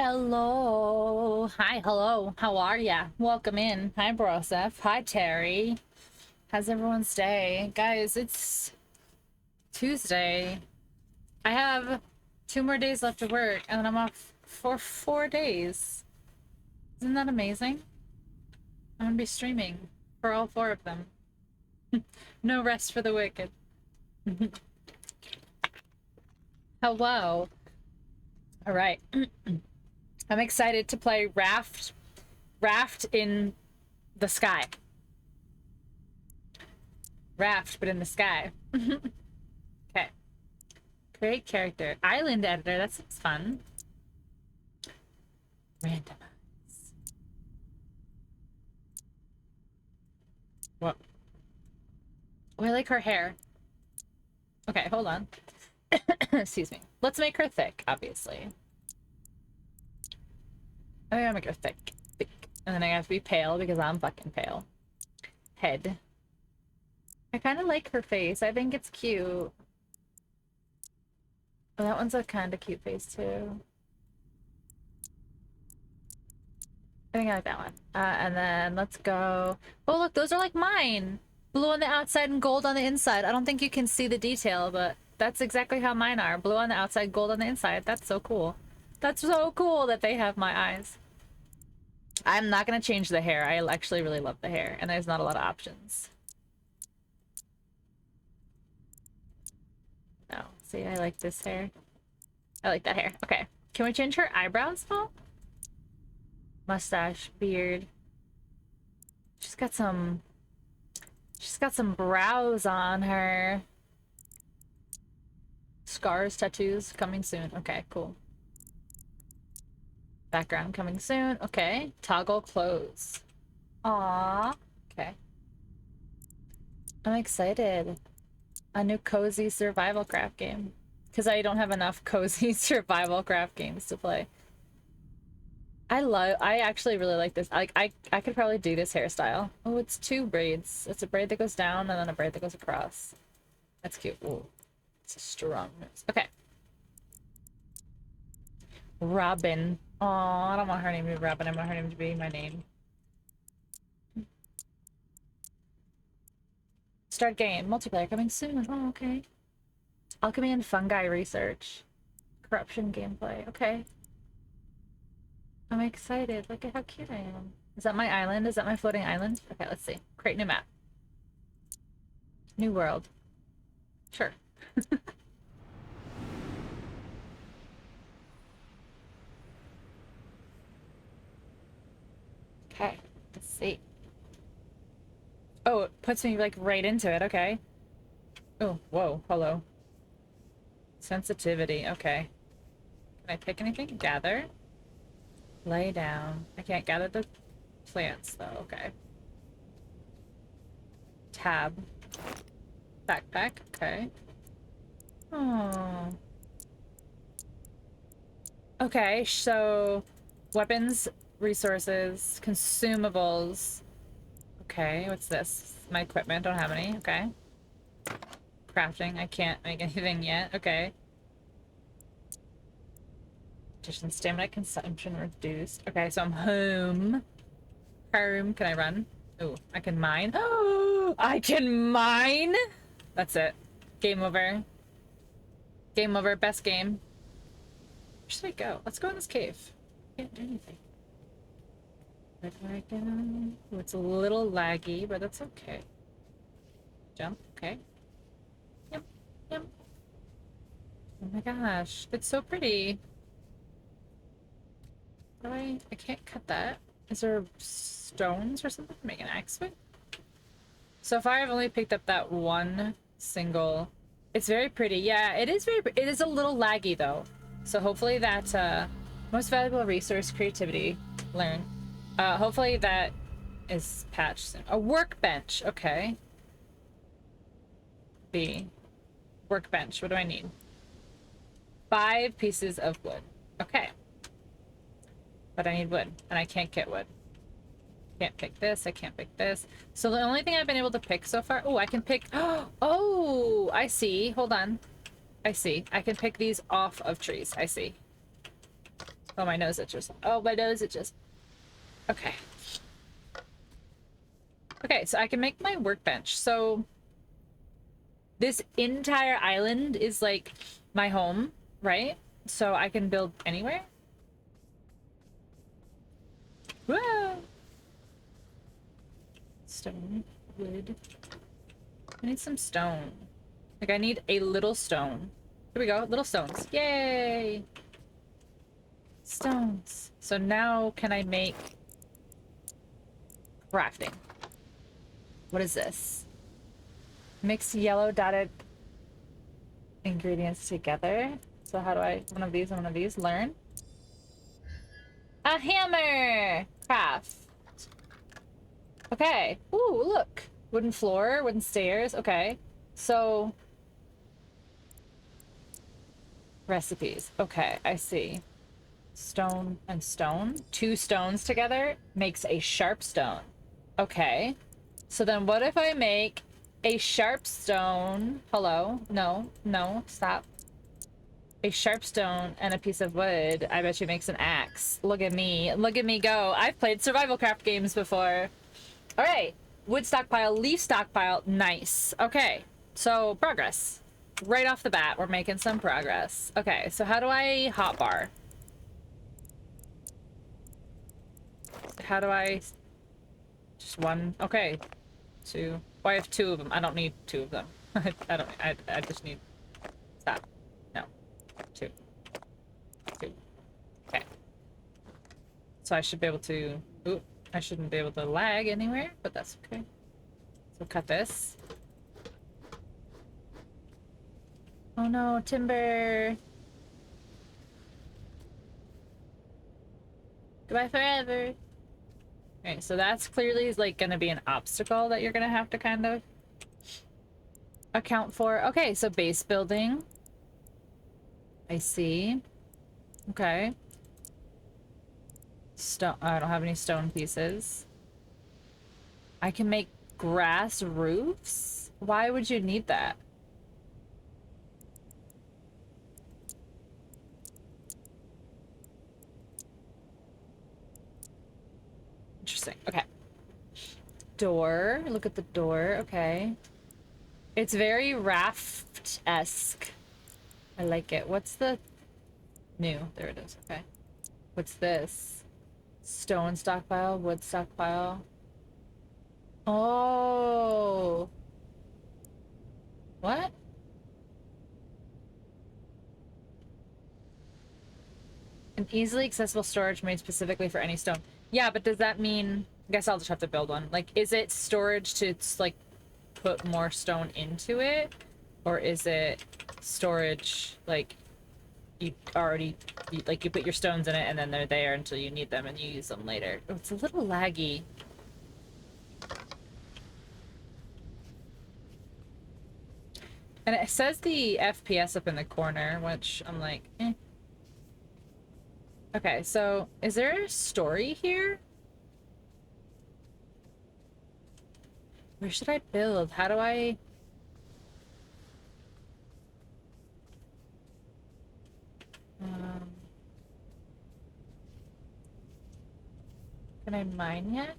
Hello. Hi, hello. How are ya? Welcome in. Hi, Broseph. Hi, Terry. How's everyone's day? Guys, it's Tuesday. I have 2 more days left of work, and then I'm off for 4 days. Isn't that amazing? I'm gonna be streaming for all 4 of them. No rest for the wicked. Hello. All right. I'm excited to play Raft in the sky. Raft, but in the sky. Okay. Create character. Island editor. That seems fun. Randomize. What? Oh, I like her hair. Okay, hold on. Excuse me. Let's make her thick, obviously. I gotta make her thick. Thick. And then I have to be pale because I'm fucking pale. Head. I kind of like her face. I think it's cute. Oh, that one's a kind of cute face, too. I think I like that one. And then let's go. Oh, look, those are like mine. Blue on the outside and gold on the inside. I don't think you can see the detail, but that's exactly how mine are. Blue on the outside, gold on the inside. That's so cool. That's so cool that they have my eyes. I'm not gonna change the hair. I actually really love the hair, and there's not a lot of options. No. See, I like this hair. I like that hair. Okay. Can we change her eyebrows, though? Mustache, beard. She's got some brows on her. Scars, tattoos coming soon. Okay, cool. Background coming soon. Okay. Toggle clothes. Aww. Okay. I'm excited. A new cozy survival craft game. Because I don't have enough cozy survival craft games to play. I actually really like this. Like I could probably do this hairstyle. Oh, it's 2 braids. It's a braid that goes down and then a braid that goes across. That's cute. Ooh. It's a strong mix. Okay. Robin. Oh, I don't want her name to be Robin. I want her name to be my name. Start game. Multiplayer coming soon. Oh, okay. Alchemy and fungi research. Corruption gameplay. Okay. I'm excited. Look at how cute I am. Is that my island? Is that my floating island? Okay, let's see. Create new map. New world. Sure. Okay, let's see. Oh, it puts me like right into it. Okay. Oh, whoa. Hello. Sensitivity. Okay. Can I pick anything? Gather. Lay down. I can't gather the plants though. Okay. Tab. Backpack. Okay. Oh. Okay, so weapons, resources, consumables. Okay, what's this? My equipment, don't have any. Okay. Crafting, I can't make anything yet. Okay. Addition stamina consumption reduced. Okay, so I'm home. Home. Can I run? Ooh, I can mine. Oh, I can mine! That's it. Game over. Game over. Best game. Where should I go? Let's go in this cave. Can't do anything. Where do I go? Ooh, it's a little laggy, but that's okay. Jump. Okay. Yep. Yep. Oh my gosh. It's so pretty. I can't cut that. Is there stones or something to make an axe with? So far I've only picked up that one single. It's very pretty. Yeah, it is very it is a little laggy though. So hopefully that most valuable resource, creativity, learn. Hopefully that is patched soon. A workbench, okay. B. Workbench. What do I need? 5 pieces of wood. Okay. But I need wood, and I can't get wood. Can't pick this, I can't pick this. So the only thing I've been able to pick so far... Oh, I can pick... Oh, I see. Hold on. I see. I can pick these off of trees. I see. Oh, my nose itches. Oh, my nose itches. Okay. Okay, so I can make my workbench. So this entire island is like my home, right? So I can build anywhere. Whoa! Stone, wood. I need some stone. Like, I need a little stone. Here we go, little stones. Yay! Stones. So now can I make crafting? What is this? Mix yellow dotted ingredients together. So how do I, one of these and one of these, learn? A hammer! Craft. Okay. Ooh, look. Wooden floor, wooden stairs. Okay. So recipes. Okay, I see. Stone and stone. Two stones together makes a sharp stone. Okay. So then what if I make a sharp stone? Hello? No, no, stop. A sharp stone and a piece of wood. I bet you makes an axe. Look at me. Look at me go. I've played survival craft games before. All right. Wood stockpile, leaf stockpile. Nice. Okay. So progress. Right off the bat, we're making some progress. Okay. So how do I hotbar? How do I... Just one? Okay. Two. Oh, I have two of them. I don't need two of them. I just need... Stop. No. Two. Two. Okay. So I should be able to... Ooh, I shouldn't be able to lag anywhere, but that's okay. So cut this. Oh no, timber! Goodbye forever! Okay, so that's clearly like gonna be an obstacle that you're gonna have to kind of account for. Okay, so base building. I see. Okay. Stone. I don't have any stone pieces. I can make grass roofs? Why would you need that? Interesting. Okay. Door. Look at the door. Okay. It's very raft-esque. I like it. What's the... New. There it is. Okay. What's this? Stone stockpile, wood stockpile. Oh. What? An easily accessible storage made specifically for any stone. Yeah, but does that mean... I guess I'll just have to build one. Like, is it storage to, like, put more stone into it? Or is it storage, like, you already... like, you put your stones in it and then they're there until you need them and you use them later? Oh, it's a little laggy. And it says the FPS up in the corner, which I'm like, eh. Okay, so is there a story here? Where should I build? How do I... Can I mine yet?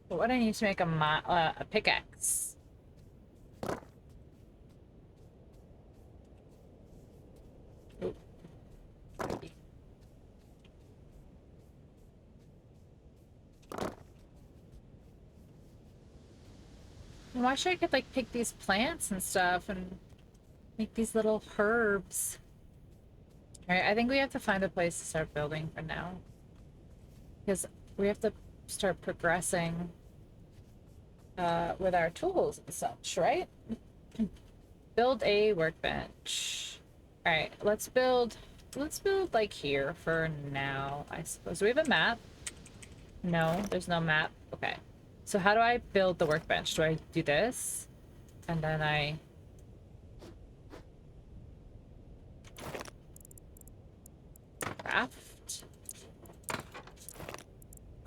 What would I need to make a pickaxe? Ooh. Why should I get like pick these plants and stuff and make these little herbs? Alright, I think we have to find a place to start building for now. Because we have to start progressing with our tools and such, right? Build a workbench. Alright, let's build like here for now, I suppose. Do we have a map? No, there's no map. Okay. So how do I build the workbench? Do I do this? And then I... Craft?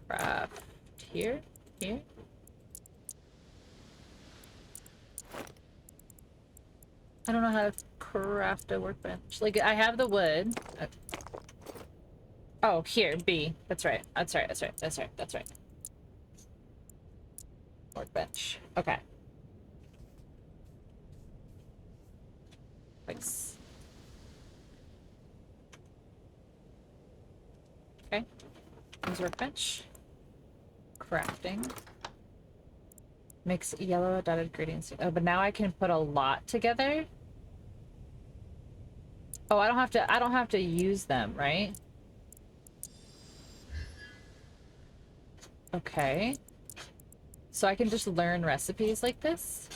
Craft here? Here? craft a workbench? Like, I have the wood. Oh, here, B. That's right. That's right. That's right. That's right. That's right. Workbench. Okay. Thanks. Okay. There's workbench. Crafting. Mix yellow dotted gradients. Oh, but now I can put a lot together. Oh, I don't have to use them, right? Okay. So I can just learn recipes like this?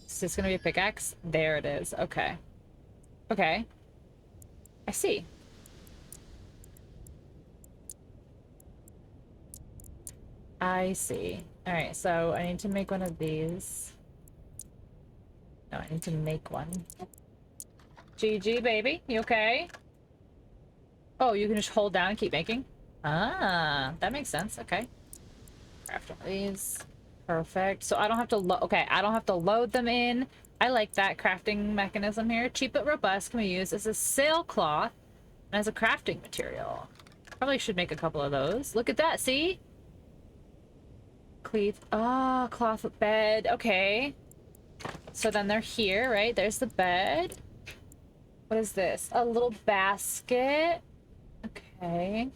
Is this gonna be a pickaxe? There it is. Okay. Okay. I see. I see. Alright, so I need to make one of these. No, I need to make one. GG, baby. You okay? Oh, you can just hold down and keep making? Ah, that makes sense. Okay. Craft one of these. Perfect. So I don't have to okay, I don't have to load them in. I like that crafting mechanism here. Cheap but robust can be used as a sailcloth and as a crafting material. Probably should make a couple of those. Look at that, see? Cleave. Ah, cloth bed. Okay. So then they're here, right? There's the bed. What is this? A little basket. Okay.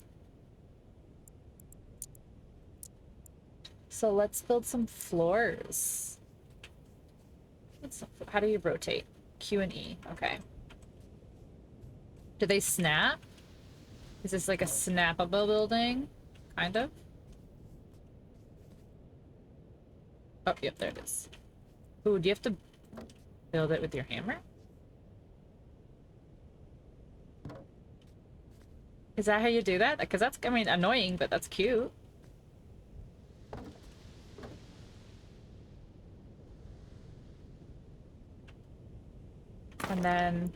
So let's build some floors. How do you rotate? Q and E. Okay. Do they snap? Is this like a snappable building? Kind of. Oh, yep, there it is. Ooh, do you have to build it with your hammer? Is that how you do that? Because that's, I mean, annoying, but that's cute. And then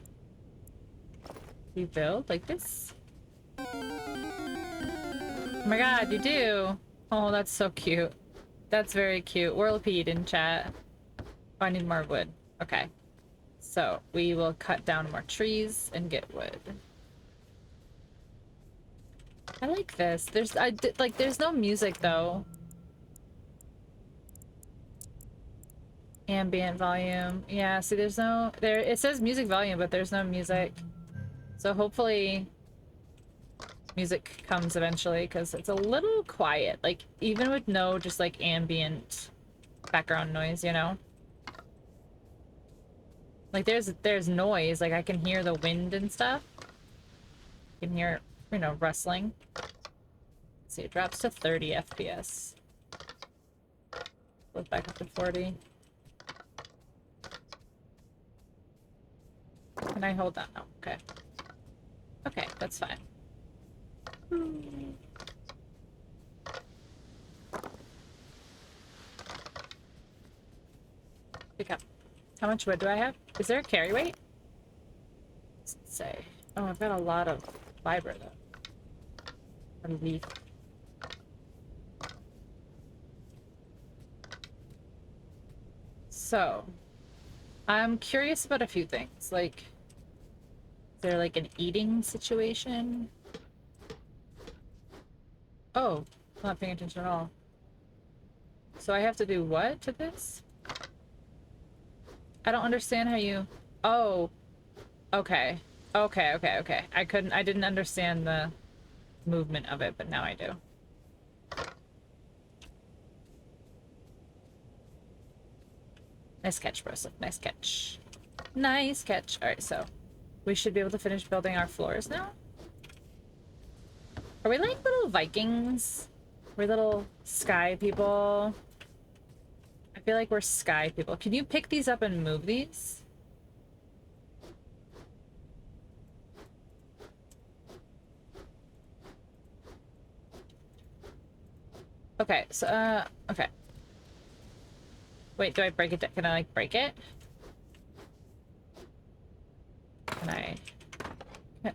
you build like this. Oh my god, you do! Oh, that's so cute. That's very cute. Whirlpeed in chat. Oh, I need more wood. Okay. So, we will cut down more trees and get wood. I like this. There's no music though. Ambient volume. Yeah, see there's no it says music volume, but there's no music. So hopefully music comes eventually, because it's a little quiet. Like, even with no just like ambient background noise, you know? Like there's noise, like I can hear the wind and stuff. You can hear, you know, rustling. Let's see, it drops to 30 FPS. Goes back up to 40. Can I hold that? No, okay. Okay, that's fine. Pick up. How much wood do I have? Is there a carry weight? Let's say. Oh, I've got a lot of fiber though. Or leaf. So, I'm curious about a few things. Like, is there like an eating situation? Oh, I'm not paying attention at all. So I have to do what to this? I don't understand how you... Oh. Okay. Okay, okay, okay. I didn't understand the movement of it, but now I do. Nice catch, Brosa. Nice catch. Nice catch. Alright, so we should be able to finish building our floors now. Are we like little Vikings? We're little sky people. I feel like we're sky people. Can you pick these up and move these? Okay, so, okay. Wait, do I break it? Can I, like, break it? Can I...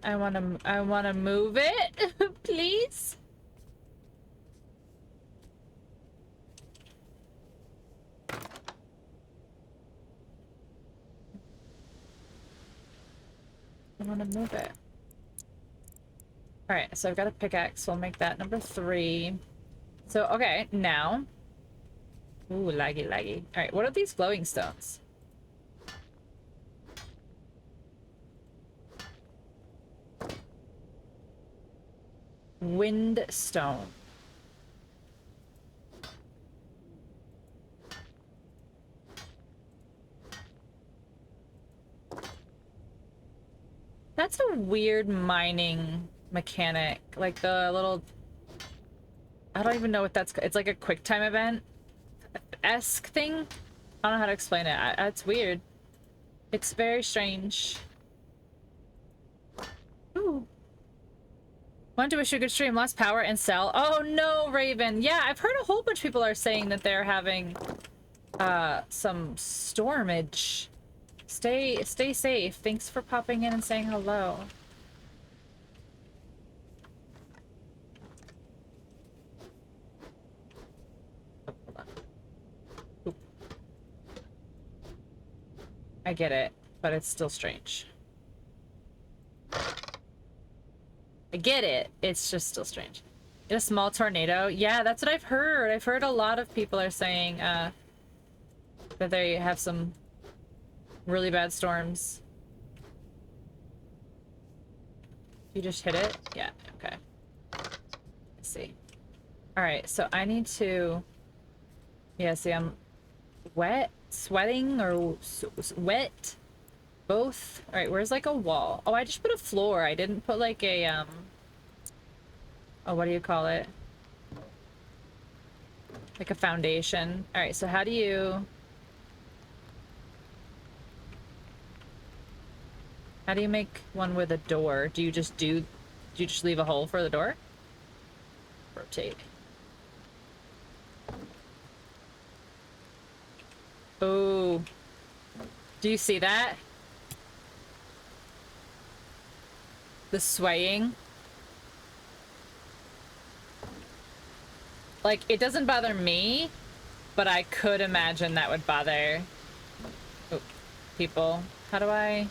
I wanna move it, please? I want to move it. Alright, so I've got a pickaxe, so I'll make that number 3. So, okay, now. Ooh, laggy, laggy. Alright, what are these glowing stones? Windstone. That's a weird mining mechanic. Like the little... I don't even know what that's... It's like a quick time event-esque thing? I don't know how to explain it. It's weird. It's very strange. Ooh. Want to wish you a good stream. Lost power and sell. Oh no, Raven. Yeah, I've heard a whole bunch of people are saying that they're having some stormage. Stay safe. Thanks for popping in and saying hello. Oh, hold on. Oop. I get it, but it's still strange. I get it. It's just still strange. In a small tornado? Yeah, that's what I've heard. I've heard a lot of people are saying that they have some really bad storms. You just hit it? Yeah, okay. Let's see. Alright, so I need to... Yeah, see, I'm wet, sweating, or wet. Both. Alright, where's like a wall? Oh, I just put a floor. I didn't put like a, oh, what do you call it? Like a foundation. Alright, so how do you... How do you make one with a door? Do you just leave a hole for the door? Rotate. Oh. Do you see that? The swaying? Like, it doesn't bother me, but I could imagine that would bother people. How do I...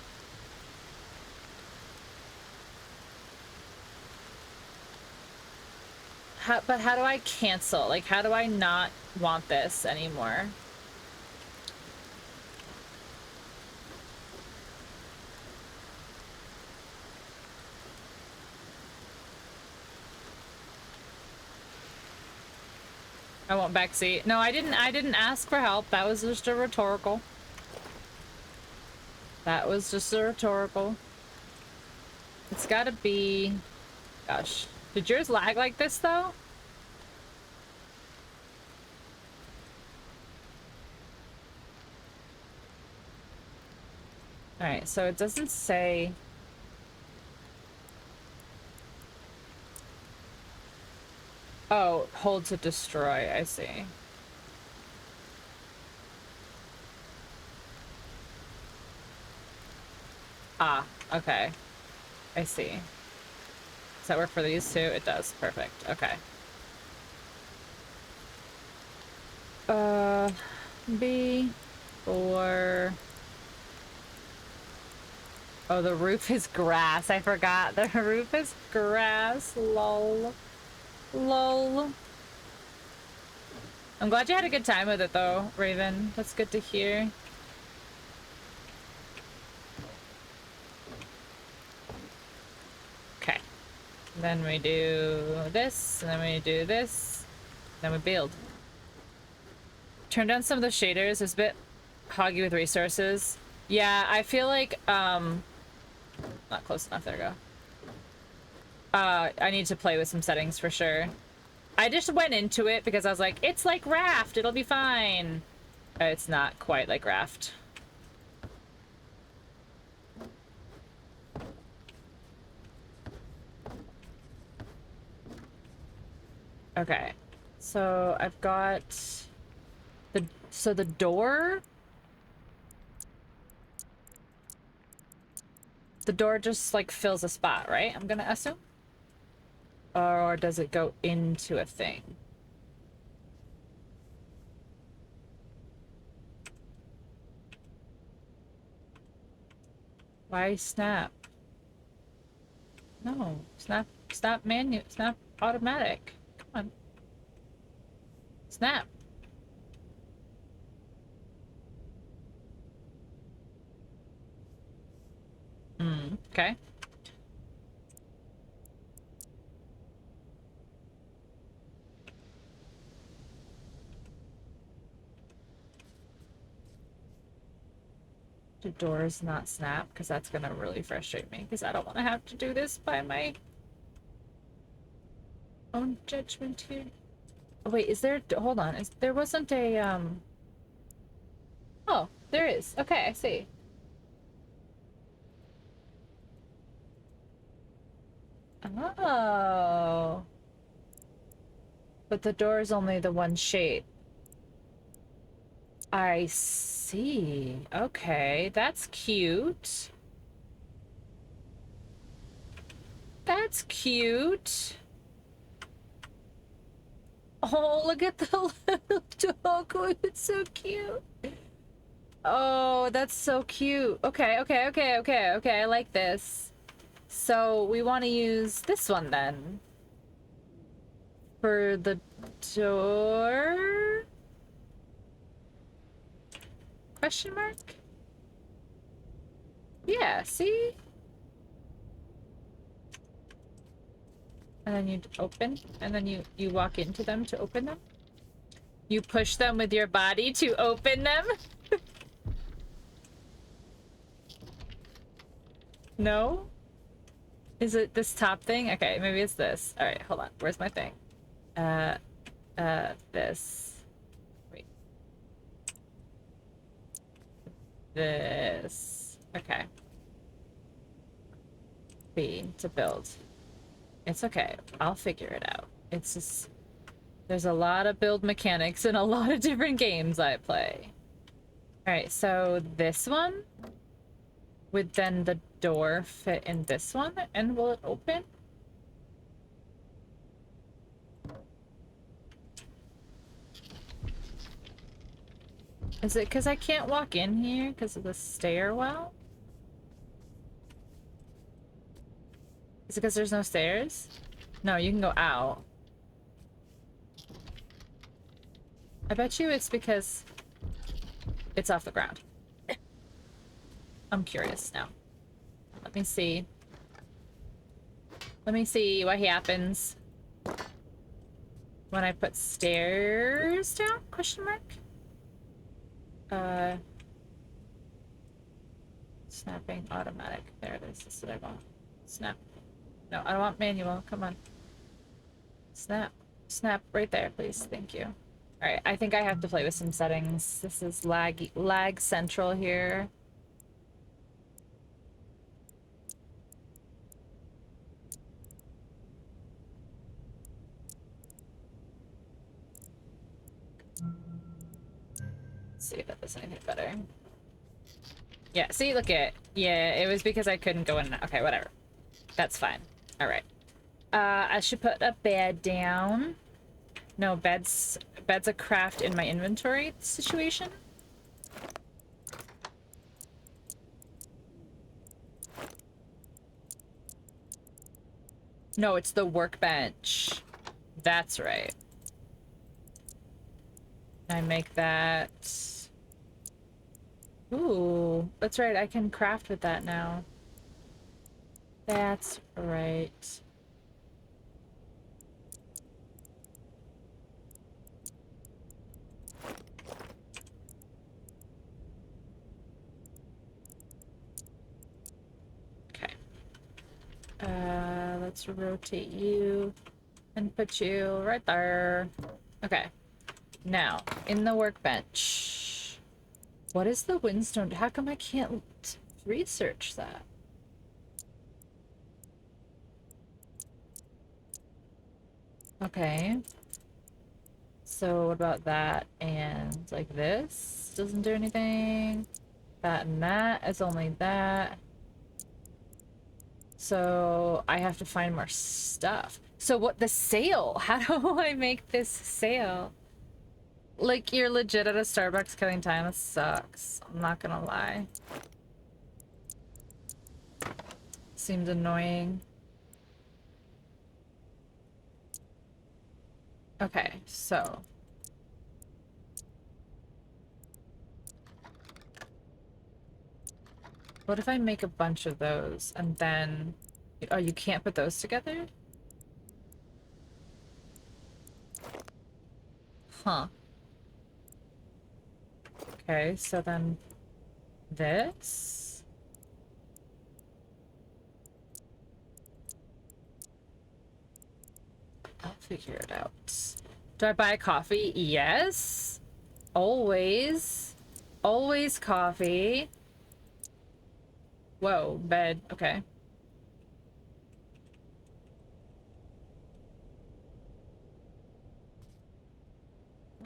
But how do I cancel? Like, how do I not want this anymore? I want backseat. No, I didn't ask for help. That was just a rhetorical. That was just a rhetorical. It's gotta be... Gosh. Did yours lag like this, though? Alright, so it doesn't say... Oh, hold to destroy, I see. Ah, okay. I see. Does that work for these two? It does. Perfect. Okay. B... Or... Oh, the roof is grass. I forgot. The roof is grass. Lol. Lol. I'm glad you had a good time with it, though, Raven. That's good to hear. Okay. Then we do this, and then we do this, then we build. Turn down some of the shaders. It's a bit hoggy with resources. Yeah, I feel like, not close enough. There we go. I need to play with some settings for sure. I just went into it because I was like, it's like Raft, it'll be fine. It's not quite like Raft. Okay, so I've got the door. The door just like fills a spot, right? I'm gonna assume. Or does it go into a thing? Why snap? No, snap, snap menu, snap automatic. Come on. Snap. Okay. The doors not snap, because that's gonna really frustrate me, because I don't want to have to do this by my own judgment here. Oh, wait, is there... Hold on. There wasn't a, Oh, there is. Okay, I see. Oh. But the door is only the one shade. I see. Okay, that's cute. That's cute. Oh, look at the little dog. It's so cute. Oh, that's so cute. Okay, okay, okay, okay, okay. I like this. So we want to use this one then. For the door? Question mark? Yeah, see? And then you open, and then you walk into them to open them. You push them with your body to open them. No? Is it this top thing? Okay, maybe it's this. All right, hold on. Where's my thing? This. Wait. This. Okay. B to build. It's okay. I'll figure it out. It's just... There's a lot of build mechanics in a lot of different games I play. Alright, so this one would then the door fit in this one, and will it open? Is it because I can't walk in here because of the stairwell? Is it because there's no stairs? No, you can go out. I bet you it's because it's off the ground. I'm curious now. Let me see. Let me see what happens when I put stairs down? Question mark? Snapping automatic. There it is. This is what I want. Snap. No, I don't want manual. Come on. Snap. Snap right there, please. Thank you. Alright, I think I have to play with some settings. This is lag central here. Let's see if that does anything better. Yeah, see, look at... Yeah, it was because I couldn't go in. Okay, whatever. That's fine. Alright. I should put a bed down. No, bed's a craft in my inventory situation. No, it's the workbench. That's right. I make that... Ooh, that's right. I can craft with that now. That's right. Okay. Let's rotate you and put you right there. Okay. Now, in the workbench. What is the windstone? How come I can't research that? Okay. So what about that and like this? Doesn't do anything. That and that is only that. So I have to find more stuff. So what, the sail? How do I make this sail? Like, you're legit at a Starbucks killing time. This sucks. I'm not gonna lie. Seems annoying. Okay, so what if I make a bunch of those and then... Oh, you can't put those together? Huh. Okay, so then this. I'll figure it out. Do I buy coffee? Yes. Always. Always coffee. Whoa, bed. Okay.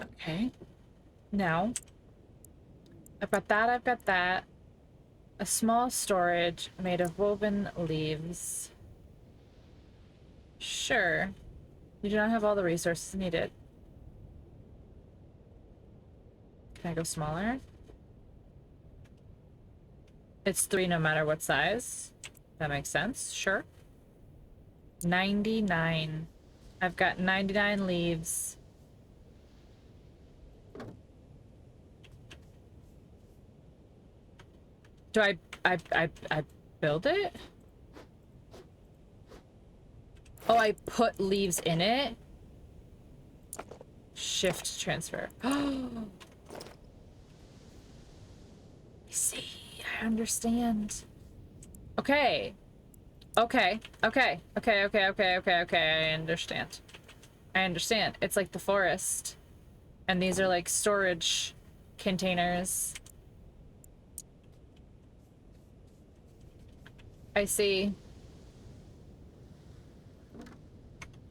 Okay. Now, I've got that, I've got that. A small storage made of woven leaves. Sure. You do not have all the resources needed. Can I go smaller? It's 3 no matter what size. That makes sense. Sure. 99. I've got 99 leaves. Do I build it? Oh, I put leaves in it? Shift transfer. Oh, I see. I understand. Okay. Okay. Okay. Okay. Okay. Okay. Okay. Okay. I understand. I understand. It's like the forest. And these are like storage containers. I see.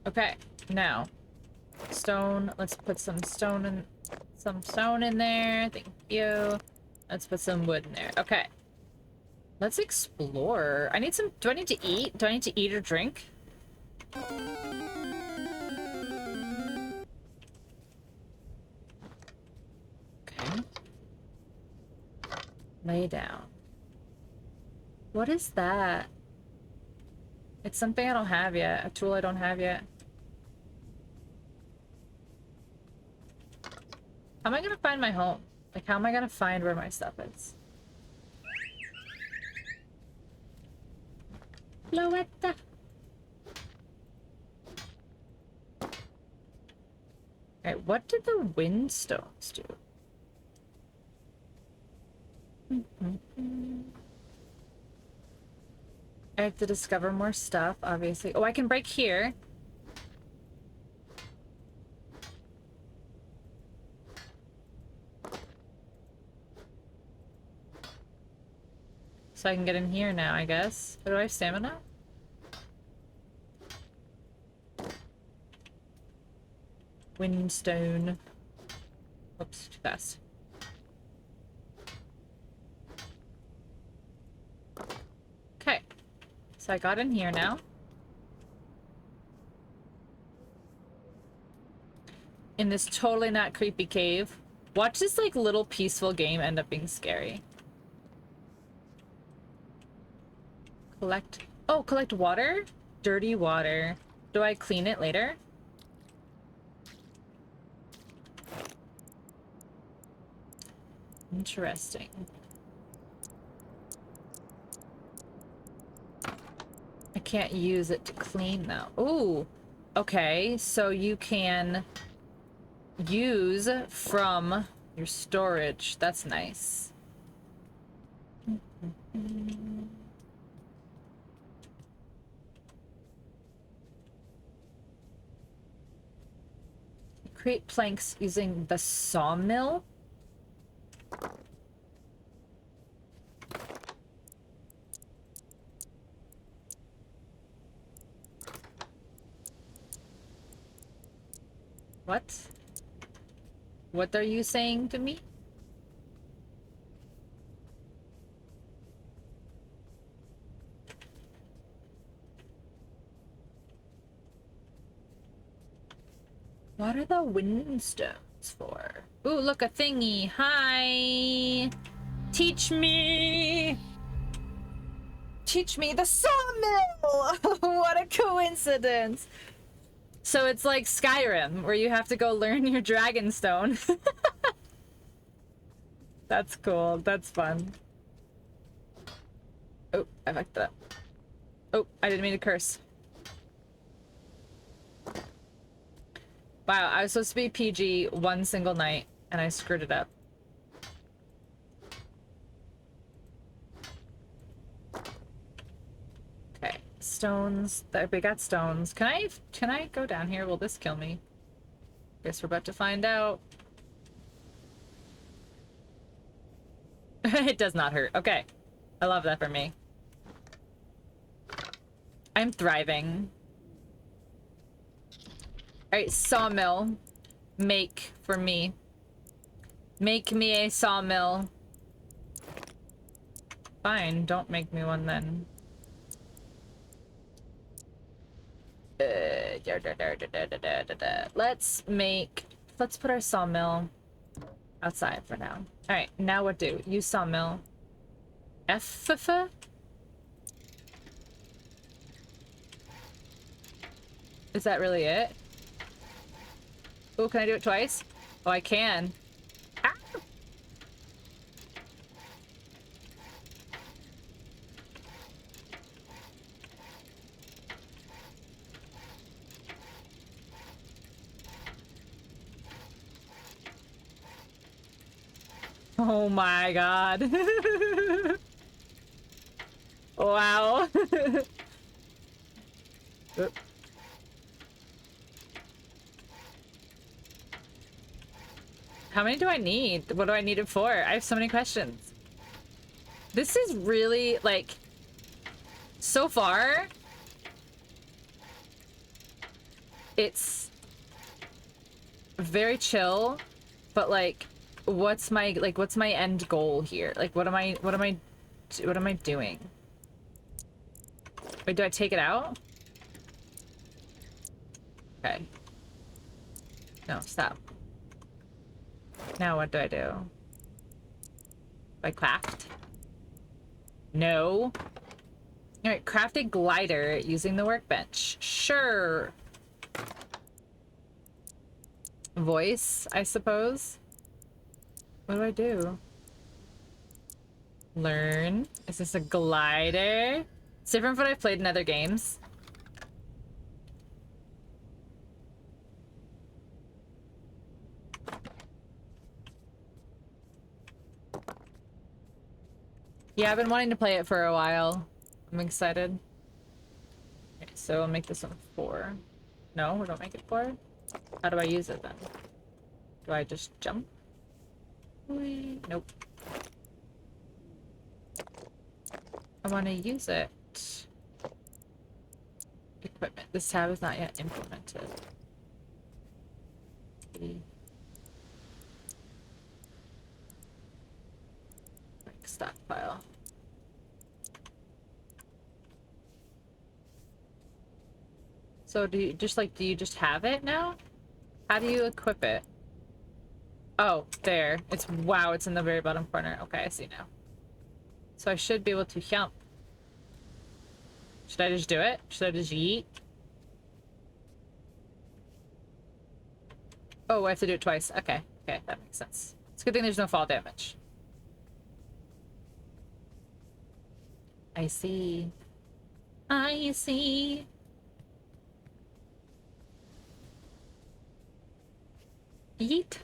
Okay. Now. Stone. Let's put some stone in there. Thank you. Let's put some wood in there. Okay. Let's explore. I need some... Do I need to eat? Do I need to eat or drink? Okay. Lay down. What is that? It's something I don't have yet. A tool I don't have yet. How am I gonna find my home? Like, how am I gonna find where my stuff is? Loetta. Okay, what did the windstones do? I have to discover more stuff, obviously. Oh, I can break here. So I can get in here now, I guess. But do I have stamina? Windstone. Oops, too fast. Okay. So I got in here now. In this totally not creepy cave. Watch this like little peaceful game end up being scary. Collect... Oh, collect water? Dirty water. Do I clean it later? Interesting. I can't use it to clean though. Ooh. Okay, so you can use from your storage. That's nice. Create planks using the sawmill. What? What are you saying to me? What are the windstones for? Ooh, look, a thingy. Hi! Teach me! Teach me the sawmill! What a coincidence! So it's like Skyrim, where you have to go learn your Dragonstone. That's cool. That's fun. Oh, I fucked it up. Oh, I didn't mean to curse. Wow, I was supposed to be PG one single night, and I screwed it up. Okay, stones. We got stones. Can I go down here? Will this kill me? Guess we're about to find out. It does not hurt. Okay. I love that for me. I'm thriving. Alright, sawmill. Make for me. Make me a sawmill. Fine, don't make me one then. Let's put our sawmill outside for now. Alright, now what do? Use sawmill. F? Is that really it? Oh, can I do it twice? Oh, I can. Ah! Oh my god. Wow. Oop. How many do I need? What do I need it for? I have so many questions. This is really, like, so far, it's very chill, but like, what's my end goal here? Like, what am I doing? Wait, do I take it out? Okay. No, stop. Now what do I do? I craft? No. Alright, craft a glider using the workbench. Sure. Voice, I suppose. What do I do? Learn. Is this a glider? It's different from what I've played in other games. Yeah, I've been wanting to play it for a while. I'm excited. Okay, so I'll make this one 4. No, we don't make it 4. How do I use it then? Do I just jump? Whee. Nope. I want to use it. Equipment. This tab is not yet implemented. Like stockpile. So do you just have it now? How do you equip it? Oh, there. It's wow, it's in the very bottom corner. Okay, I see now. So I should be able to jump. Should I just do it? Should I just yeet? Oh, I have to do it twice. Okay. Okay, that makes sense. It's a good thing there's no fall damage. I see. I see. Yeet.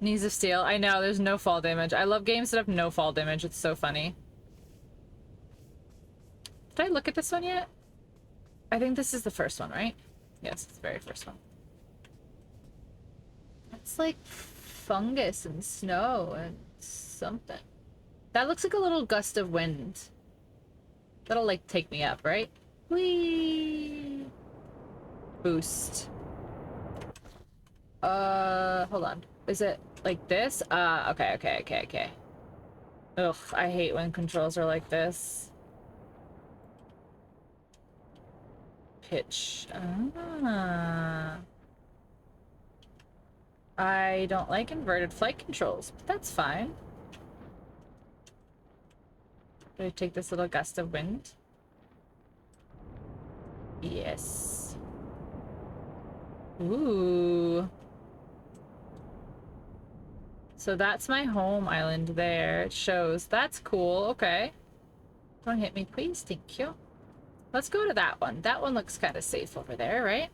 Knees of Steel. I know, there's no fall damage. I love games that have no fall damage. It's so funny. Did I look at this one yet? I think this is the first one, right? Yes, it's the very first one. It's like fungus and snow and something. That looks like a little gust of wind. That'll, like, take me up, right? Whee! Boost. Hold on. Is it like this? Okay. Ugh, I hate when controls are like this. Pitch. I don't like inverted flight controls, but that's fine. Do I take this little gust of wind? Yes. Ooh. So that's my home island there. It shows. That's cool. Okay. Don't hit me, please. Thank you. Let's go to that one. That one looks kind of safe over there, right?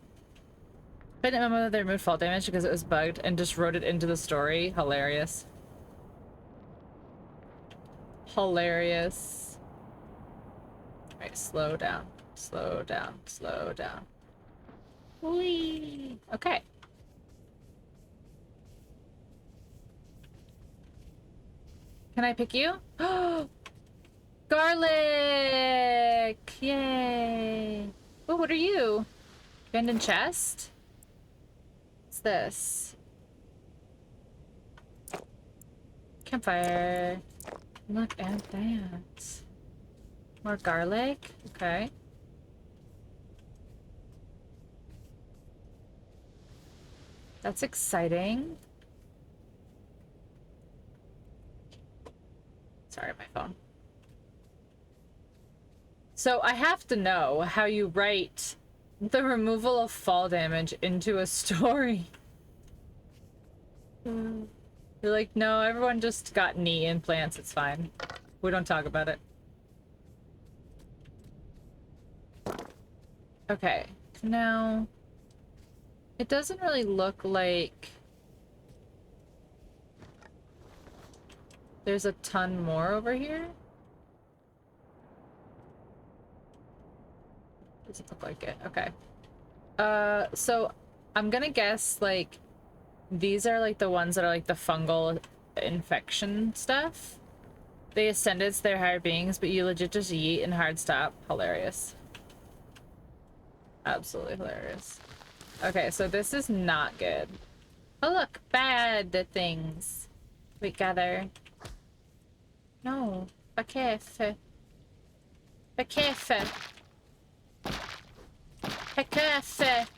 I didn't remember they removed fall damage because it was bugged and just wrote it into the story. Hilarious. Hilarious. Alright, slow down. Slow down. Slow down. Whee! Okay. Can I pick you? Garlic! Yay! Oh, what are you? Abandoned chest? What's this? Campfire. Look at that. More garlic? Okay. That's exciting. Sorry, my phone. So I have to know how you write the removal of fall damage into a story. You're like, no, everyone just got knee implants, it's fine. We don't talk about it. Okay, now it doesn't really look like there's a ton more over here. Doesn't look like it. Okay. So I'm gonna guess like these are like the ones that are like the fungal infection stuff. They ascended to their higher beings, but you legit just yeet and hard stop. Hilarious. Absolutely hilarious. Okay, so this is not good. Oh look, bad things. We gather. No. Pakefe. Pakefe. Pakefe.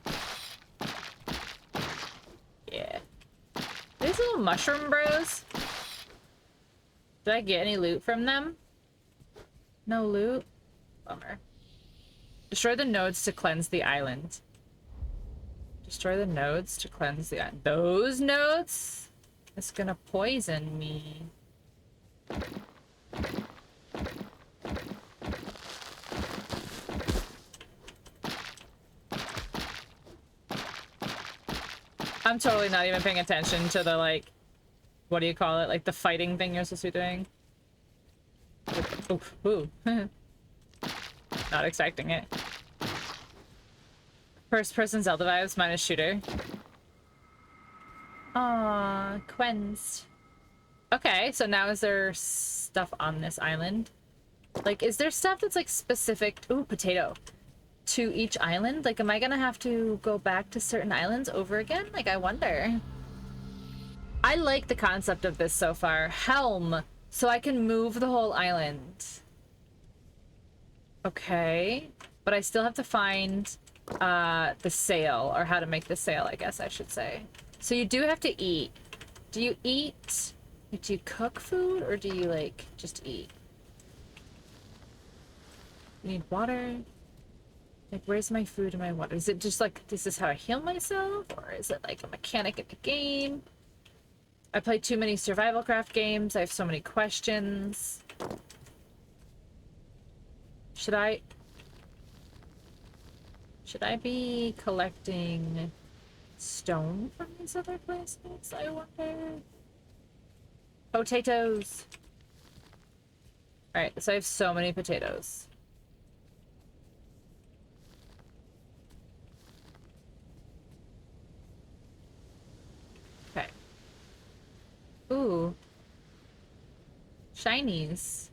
Yeah. These little mushroom bros. Did I get any loot from them? No loot? Bummer. Destroy the nodes to cleanse the island. Destroy the nodes to cleanse the island. Those nodes? It's gonna poison me. I'm totally not even paying attention to the, like, what do you call it? Like, the fighting thing you're supposed to be doing. Ooh. Not expecting it. First person Zelda vibes minus shooter. Aww, cleansed. Okay, so now is there stuff on this island? Like, is there stuff that's, like, specific... Ooh, potato. To each island? Like, am I gonna have to go back to certain islands over again? Like, I wonder. I like the concept of this so far. Helm. So I can move the whole island. Okay. But I still have to find the sail, or how to make the sail, I guess I should say. So you do have to eat. Do you eat? Like, do you cook food, or do you, like, just eat? You need water? Like, where's my food and my water? Is it just, like, is this how I heal myself? Or is it, like, a mechanic in the game? I play too many survival craft games. I have so many questions. Should I be collecting stone from these other places? I wonder. Potatoes. Alright, so I have so many potatoes. Okay. Ooh. Shinies.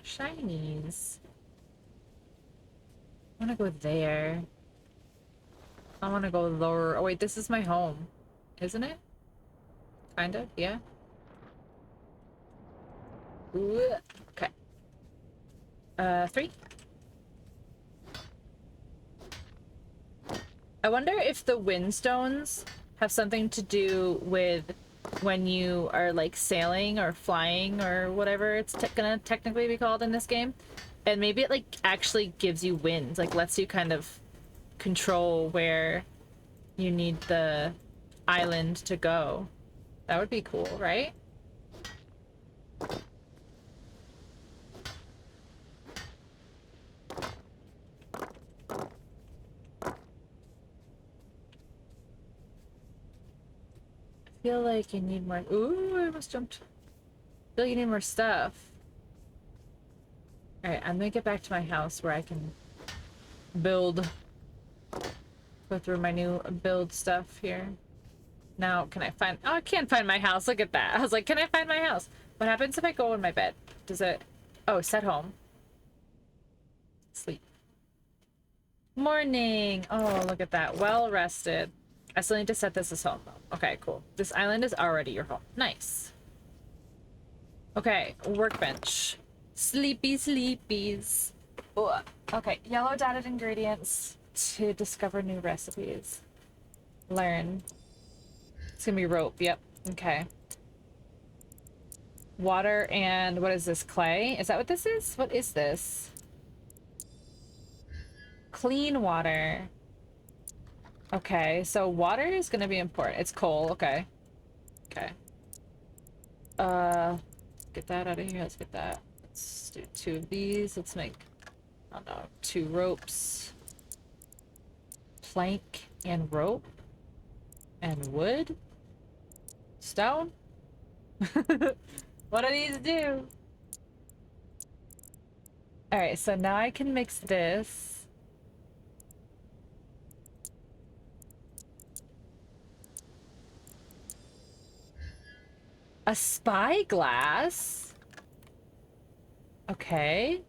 Shinies. I wanna go there. I wanna go lower. Oh wait, this is my home. Isn't it? Kind of, yeah. Ooh. Okay. 3. I wonder if the windstones have something to do with when you are like sailing or flying or whatever it's gonna technically be called in this game. And maybe it like actually gives you winds, like lets you kind of control where you need the island to go. That would be cool, right? I feel like you need more. Ooh, I almost jumped. I feel like you need more stuff. Alright, I'm gonna get back to my house where I can build. Go through my new build stuff here. Now, can I find... Oh, I can't find my house. Look at that. I was like, can I find my house? What happens if I go in my bed? Does it... Oh, set home. Sleep. Morning. Oh, look at that. Well rested. I still need to set this as home. Okay, cool. This island is already your home. Nice. Okay, workbench. Sleepy sleepies. Ugh. Okay, yellow dotted ingredients to discover new recipes. Learn. It's gonna be rope. Yep. Okay. Water and what is this? Clay? Is that what this is? What is this? Clean water. Okay, so water is gonna be important. It's coal. Okay. Okay. Get that out of here. Let's get that. Let's do 2 of these. Let's make, I don't know, 2 ropes. Plank and rope. And wood. Stone. What do these do? Alright, so now I can mix this. A spyglass? Okay.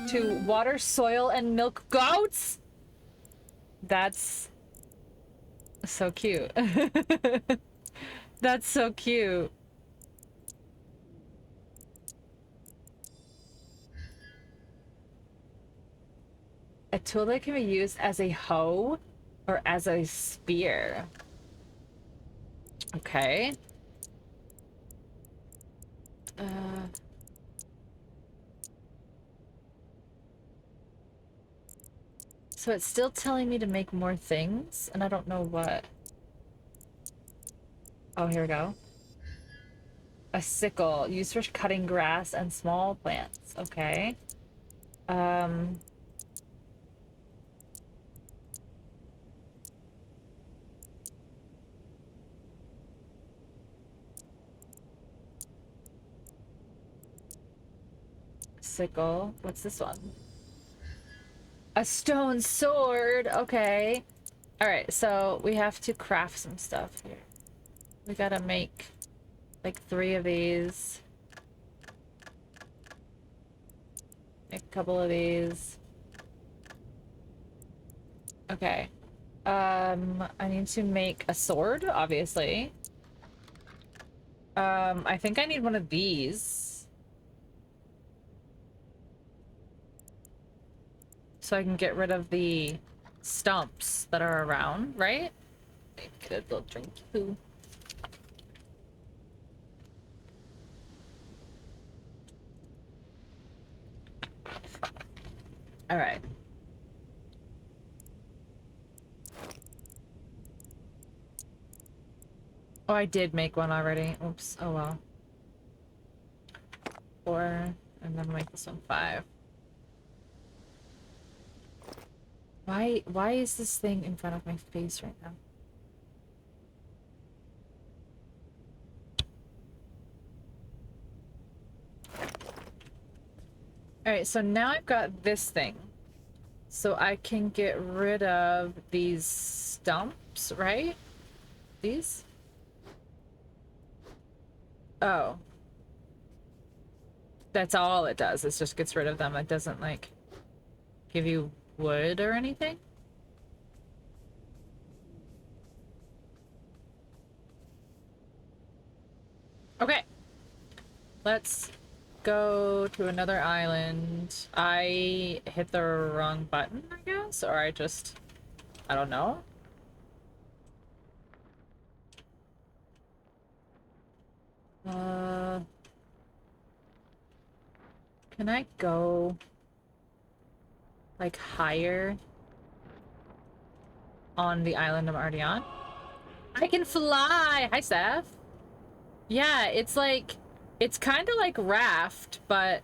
To water, soil, and milk goats? That's so cute. That's so cute. A tool that can be used as a hoe or as a spear. Okay. So it's still telling me to make more things, and I don't know what. Oh, here we go. A sickle, used for cutting grass and small plants. Okay. Sickle. What's this one? A stone sword. Okay. All right, so we have to craft some stuff here. We gotta make like 3 of these. Make a couple of these. Okay. I need to make a sword, obviously. I think I need one of these. So I can get rid of the stumps that are around, right? Get a little drink too. All right. Oh, I did make one already. Oops. Oh well. 4, and then make this one 5. Why is this thing in front of my face right now? Alright, so now I've got this thing. So I can get rid of these stumps, right? These? Oh. That's all it does. It just gets rid of them. It doesn't, like, give you wood or anything? Okay. Let's go to another island. I hit the wrong button, I guess? Or I don't know. Can I go like higher on the island I'm already on? I can fly! Hi, Seth. Yeah, it's like, it's kind of like Raft, but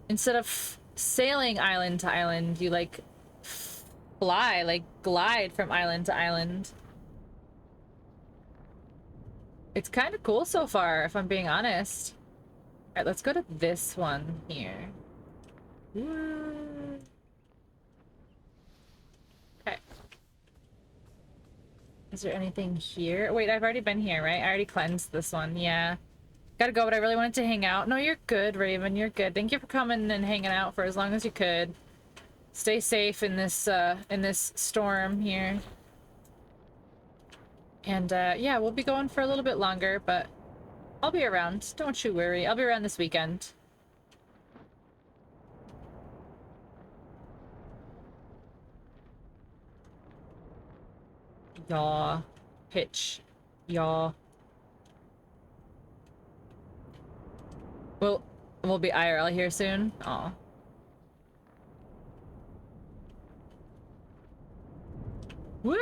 instead of sailing island to island, you like fly, like glide from island to island. It's kind of cool so far, if I'm being honest. All right, let's go to this one here. Okay. Is there anything here? Wait, I've already been here, right? I already cleansed this one. Yeah. Gotta go, but I really wanted to hang out. No, you're good, Raven. You're good. Thank you for coming and hanging out for as long as you could. Stay safe in this storm here. And, yeah, we'll be going for a little bit longer, but I'll be around. Don't you worry. I'll be around this weekend. Yaw. Pitch. Yaw. We'll be IRL here soon. Aw. Woo!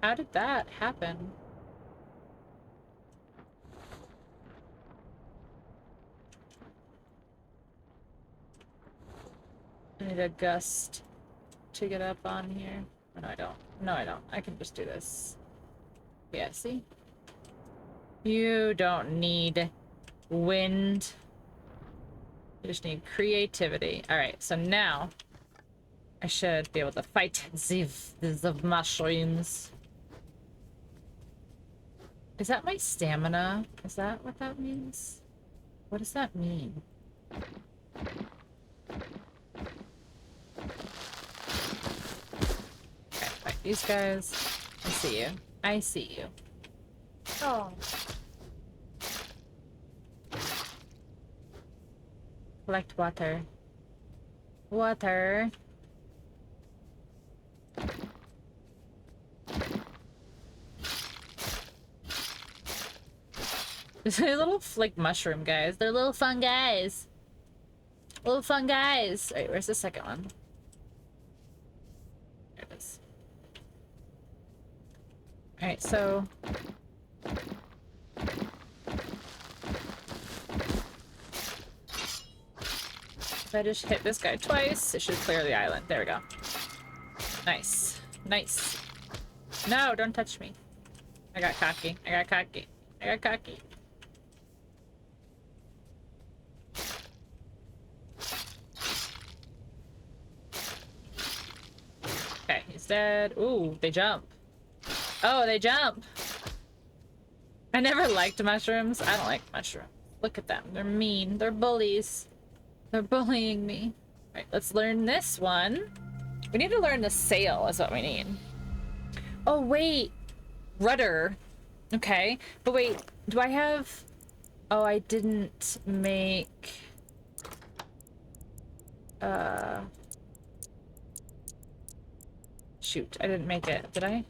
How did that happen? I need a gust to get up on here. Oh, no, I don't. No, I don't. I can just do this. Yeah, see? You don't need wind. You just need creativity. Alright, so now I should be able to fight the mushrooms. Is that my stamina? Is that what that means? What does that mean? Okay, fight these guys. I see you. I see you. Oh. Collect water. Water. They're little, like, mushroom guys. They're little fun guys. Little fun guys. Alright, where's the second one? There it is. Alright, so... if I just hit this guy twice, it should clear the island. There we go. Nice. Nice. No, don't touch me. I got cocky. I got cocky. I got cocky. Okay, he's dead. Ooh, they jump. Oh, they jump. I never liked mushrooms. I don't like mushrooms. Look at them. They're mean. They're bullies. They're bullying me. Alright, let's learn this one. We need to learn the sail is what we need. Oh, wait. Rudder. Okay. But wait, do I have... oh, I didn't make... shoot, I didn't make it. Did I?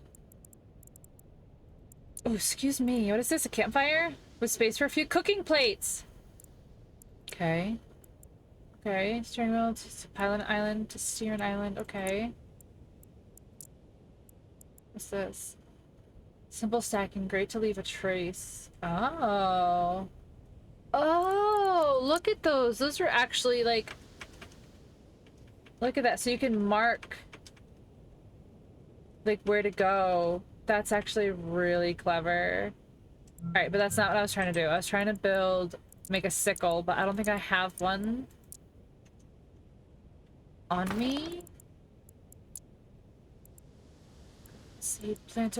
Oh, excuse me. What is this? A campfire? With space for a few cooking plates. Okay. Okay. Steering wheel to pilot an island to steer an island. Okay. What's this? Simple stacking. Great to leave a trace. Oh. Oh, look at those. Those are actually like... look at that. So you can mark like where to go. That's actually really clever. Alright, but that's not what I was trying to do. I was trying to make a sickle, but I don't think I have one on me. Seed plant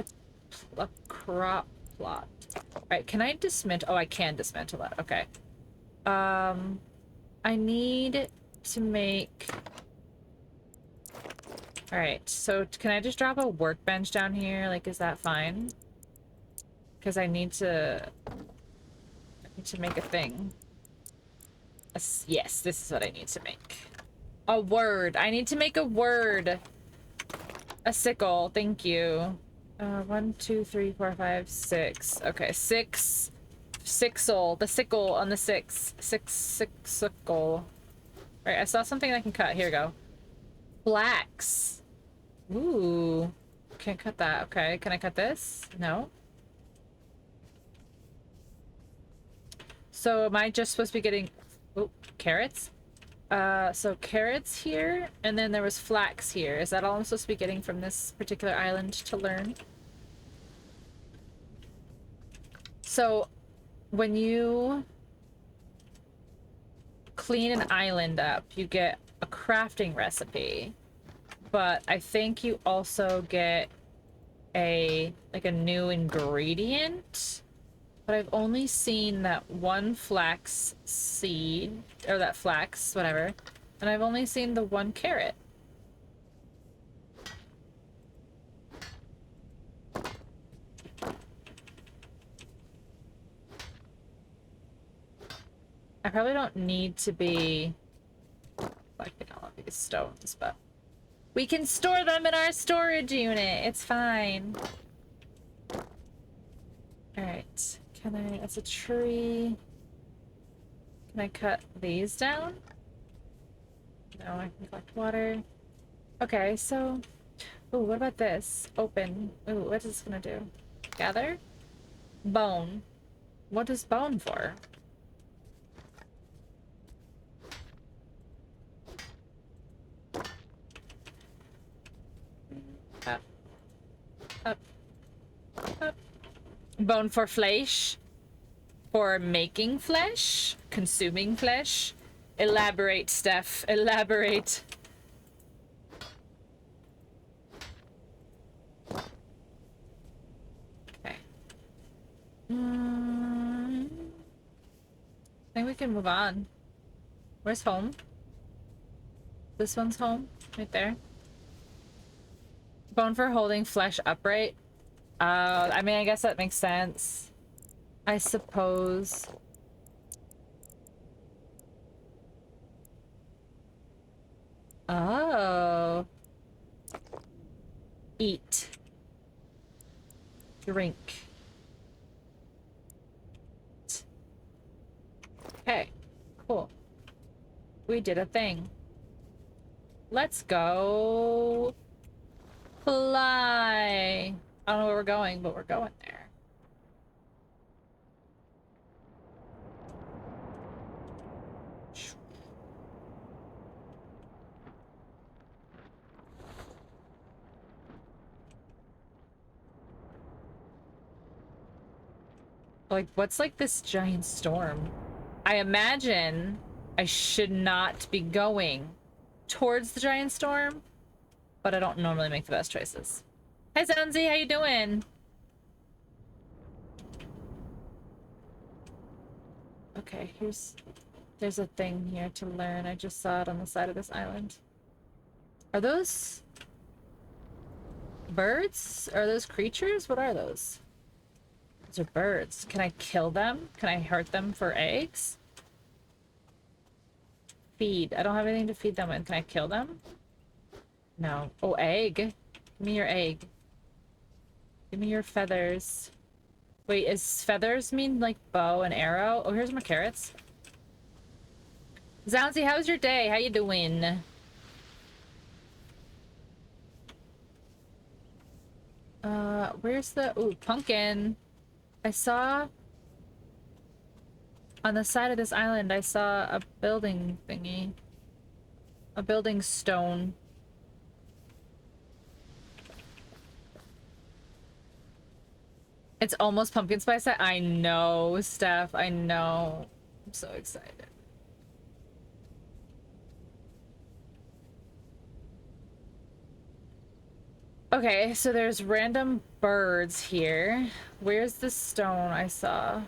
a crop plot. Alright, can I dismantle? Oh, I can dismantle it. Okay. I need to make... alright, so can I just drop a workbench down here? Like, is that fine? because I need to make a thing. Yes, this is what I need to make. A word. I need to make a word. A sickle. Thank you. 1, 2, 3, 4, 5, 6. Okay, 6. Sickle. The sickle on the 6. Sickle. Right, I saw something I can cut. Here we go. Flax. Ooh. Can't cut that. Okay, can I cut this? No. So am I just supposed to be getting... Oh, carrots? So carrots here, and then there was flax here. Is that all I'm supposed to be getting from this particular island to learn? So, when you clean an island up, you get a crafting recipe. But I think you also get a new ingredient. But I've only seen that one flax seed, or that flax, whatever. And I've only seen the one carrot. I probably don't need to be collecting all of these stones, but we can store them in our storage unit. It's fine. Alright. Can I, that's a tree. Can I cut these down? No, I can collect water. Okay, so... Ooh, what about this? Open. Ooh, what is this gonna do? Gather? Bone. What is bone for? Up. Up. Up. Bone for flesh. For making flesh. Consuming flesh. Elaborate, Steph. Elaborate. Okay. I think we can move on. Where's home? This one's home? Right there. Bone for holding flesh upright. I mean, I guess that makes sense. I suppose. Oh. Eat. Drink. Okay. Cool. We did a thing. Let's go fly. I don't know where we're going, but we're going there. Like, what's like this giant storm? I imagine I should not be going towards the giant storm, but I don't normally make the best choices. Hey, Zanzi, how you doing? Okay, there's a thing here to learn. I just saw it on the side of this island. Are those birds? Are those creatures? What are those? Those are birds. Can I kill them? Can I hurt them for eggs? Feed. I don't have anything to feed them with. Can I kill them? No. Oh, egg. Give me your egg. Give me your feathers. Wait, is feathers mean like bow and arrow? Oh, here's my carrots. Zouncy, how's your day? How you doing? Where's the... Ooh, pumpkin. I saw... On the side of this island, I saw a building thingy. A building stone. It's almost pumpkin spice. I know, Steph. I know. I'm so excited. Okay, so there's random birds here. Where's the stone I saw?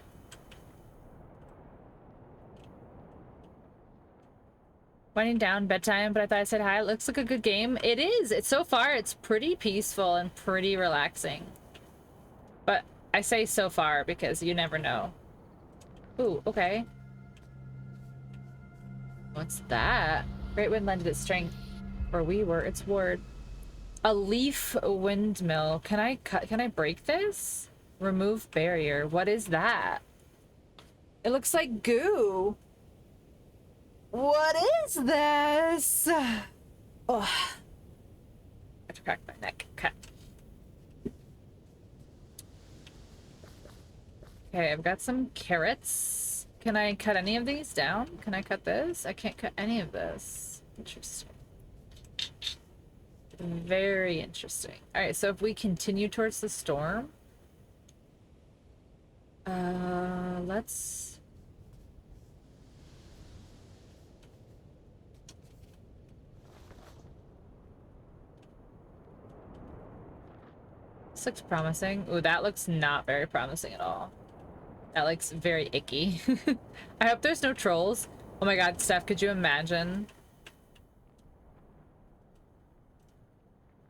Winding down bedtime, but I thought I said hi. It looks like a good game. It is. It's so far, it's pretty peaceful and pretty relaxing. But I say so far because you never know. Ooh, okay. What's that? Great wind lended its strength, or we were its ward. A leaf windmill. Can I break this? Remove barrier. What is that? It looks like goo. What is this? Oh, I have to crack my neck. Okay. Okay, I've got some carrots. Can I cut any of these down? Can I cut this? I can't cut any of this. Interesting. Very interesting. All right, so if we continue towards the storm, let's... This looks promising. Ooh, that looks not very promising at all. That looks very icky. I hope there's no trolls. Oh my god, Steph, could you imagine?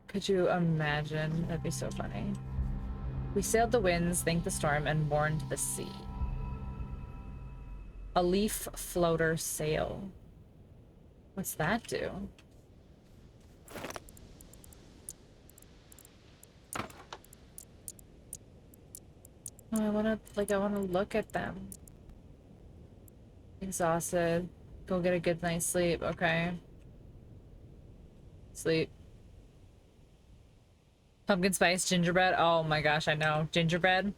Could you imagine? That'd be so funny. We sailed the winds, thanked the storm, and warned the sea. A leaf floater sail. What's that do? Oh, I wanna look at them. Exhausted. Go get a good night's sleep. Okay. Sleep. Pumpkin spice gingerbread. Oh my gosh, I know. Gingerbread.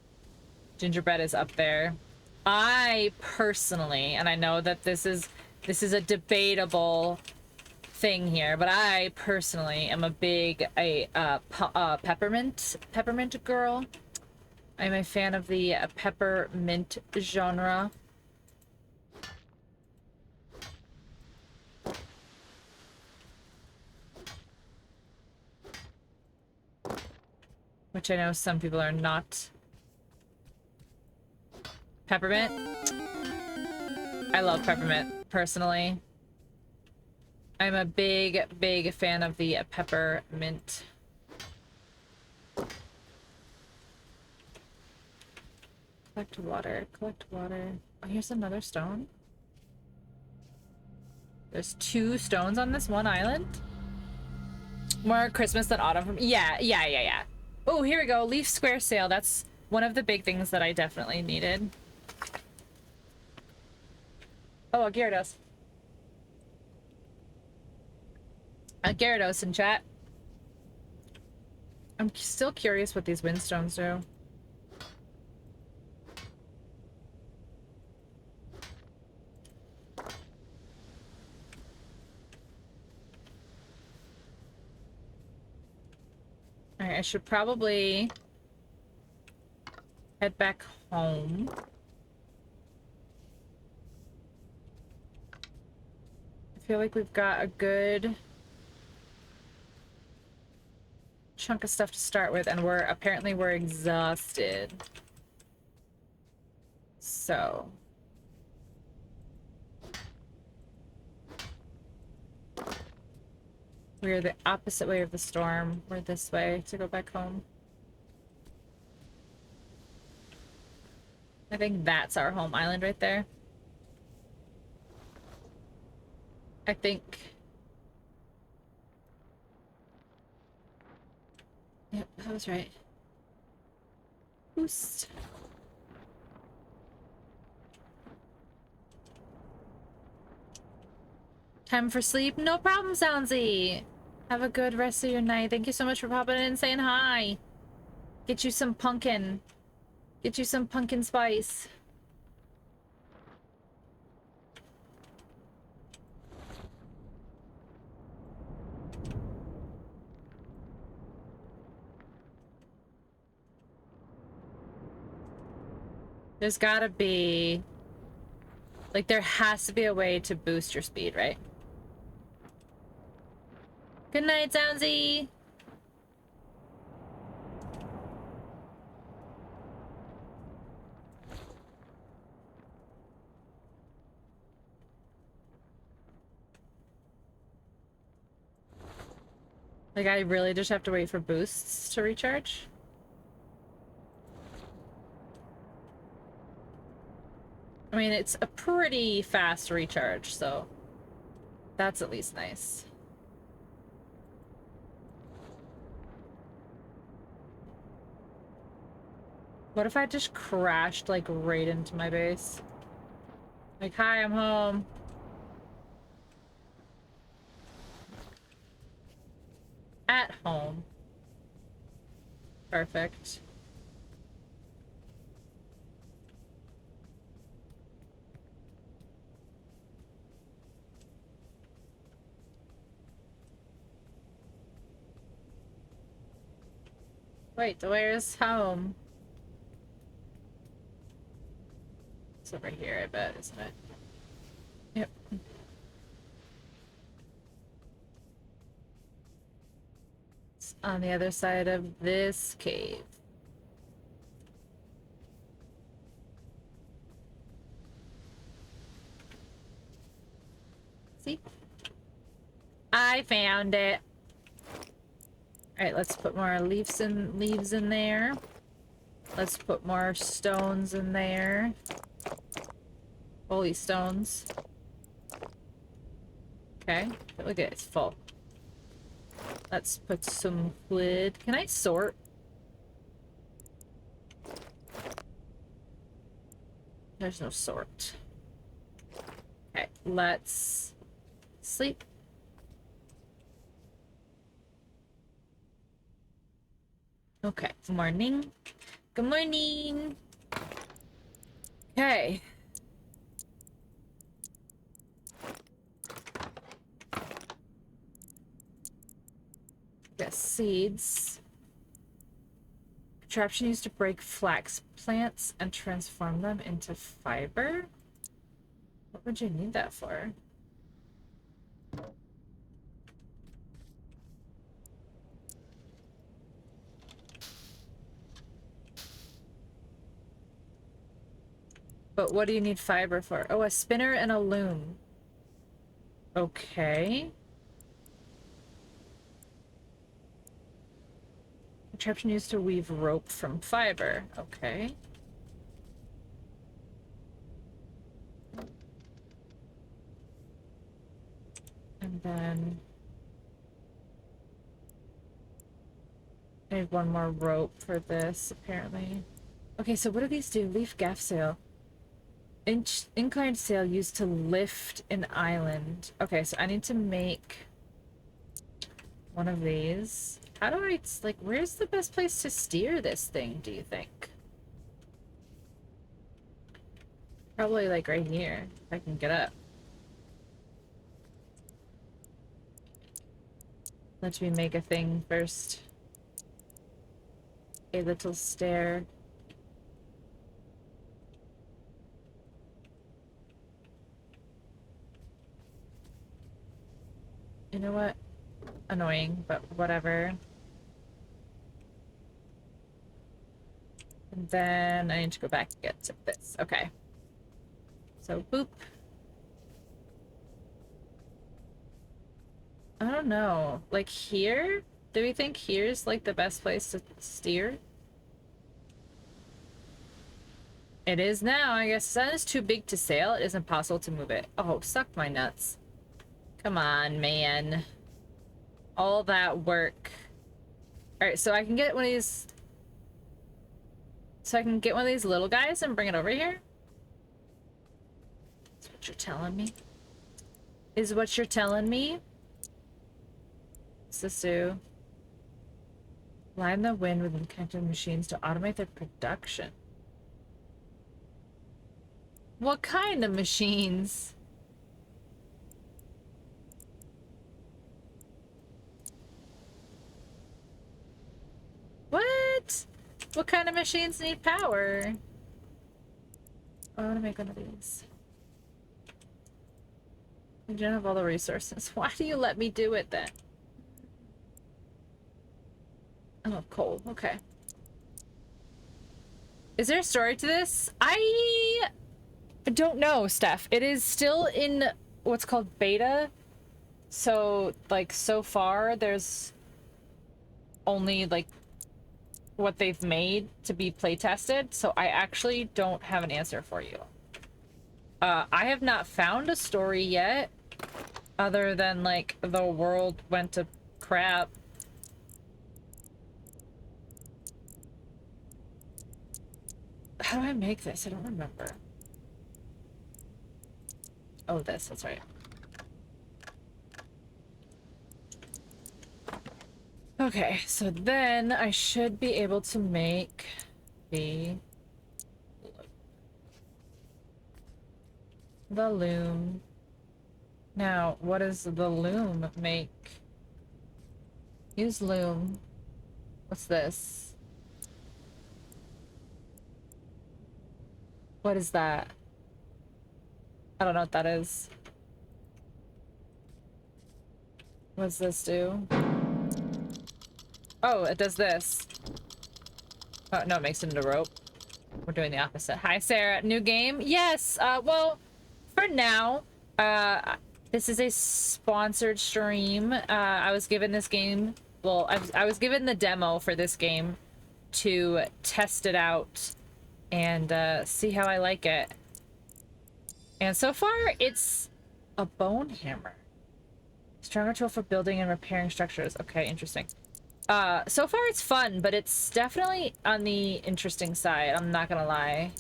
Gingerbread is up there. I personally, and I know that this is a debatable thing here, but I personally am a big peppermint girl. I'm a fan of the peppermint genre. Which I know some people are not. Peppermint? I love peppermint, personally. I'm a big fan of the peppermint. Collect water, collect water. Oh, here's another stone. There's 2 stones on this one island? More Christmas than autumn from— yeah. Oh, here we go. Leaf square sail. That's one of the big things that I definitely needed. Oh, a Gyarados. A Gyarados in chat. I'm still curious what these windstones do. Alright, I should probably head back home. I feel like we've got a good chunk of stuff to start with, and we're exhausted. So we're the opposite way of the storm. We're this way to go back home. I think that's our home island right there. I think. Yep, that was right. Boost. Time for sleep? No problem, Soundsy. Have a good rest of your night. Thank you so much for popping in and saying hi. Get you some pumpkin. Get you some pumpkin spice. There's gotta be... like, there has to be a way to boost your speed, right? Good night, Soundsy! Like, I really just have to wait for boosts to recharge? mean, it's a pretty fast recharge, so that's at least nice. What if I just crashed, like, right into my base? Like, hi, I'm home. At home. Perfect. Wait, where's home? It's over here, I bet, isn't it? Yep. It's on the other side of this cave. See? I found it. Alright, let's put more leaves in there. Let's put more stones in there. Holy stones. Okay, look at it, it's full. Let's put some wood. Can I sort? There's no sort. Okay, let's sleep. Okay, good morning. Good morning. Okay. Got seeds. Contraption used to break flax plants and transform them into fiber? What would you need that for? But what do you need fiber for? Oh, a spinner and a loom. Okay. Contraption used to weave rope from fiber. Okay. And then I need one more rope for this, apparently. Okay, so what do these do? Leaf gaff sail. Inclined sail used to lift an island. Okay, so I need to make one of these. How do I, like, where's the best place to steer this thing, do you think? Probably, like, right here, if I can get up. Let me make a thing first. A little stair. You know what? Annoying, but whatever. And then I need to go back and get to this. Okay. So, boop. I don't know. Like, here? Do we think here's, like, the best place to steer? It is now. I guess the sun is too big to sail. It is impossible to move it. Oh, suck my nuts. Come on, man. All that work. Alright, so I can get one of these... So I can get one of these little guys and bring it over here? Is what you're telling me? Is what you're telling me? What's this do? Line the wind with enchanted machines to automate their production. What kind of machines? What? What kind of machines need power? Oh, I want to make one of these. You don't have all the resources. Why do you let me do it then? Oh, coal. Okay. Is there a story to this? I don't know, Steph. It is still in what's called beta. So, like, so far, there's only, like, what they've made to be play tested. So I actually don't have an answer for you. I have not found a story yet, other than, like, the world went to crap. How do I make this? I don't remember. Oh, that's right. Okay, so then I should be able to make the loom. Now, what does the loom make? Use loom. What's this? What is that? I don't know what that is. What does this do? Oh, it does this. Oh, no, it makes it into rope. We're doing the opposite. Hi, Sarah. New game? Yes. Well, for now, this is a sponsored stream. I was given this game. Well, I was given the demo for this game to test it out and see how I like it. And so far, it's a bone hammer. Stronger tool for building and repairing structures. Okay, interesting. So far it's fun, but it's definitely on the interesting side. I'm not gonna lie.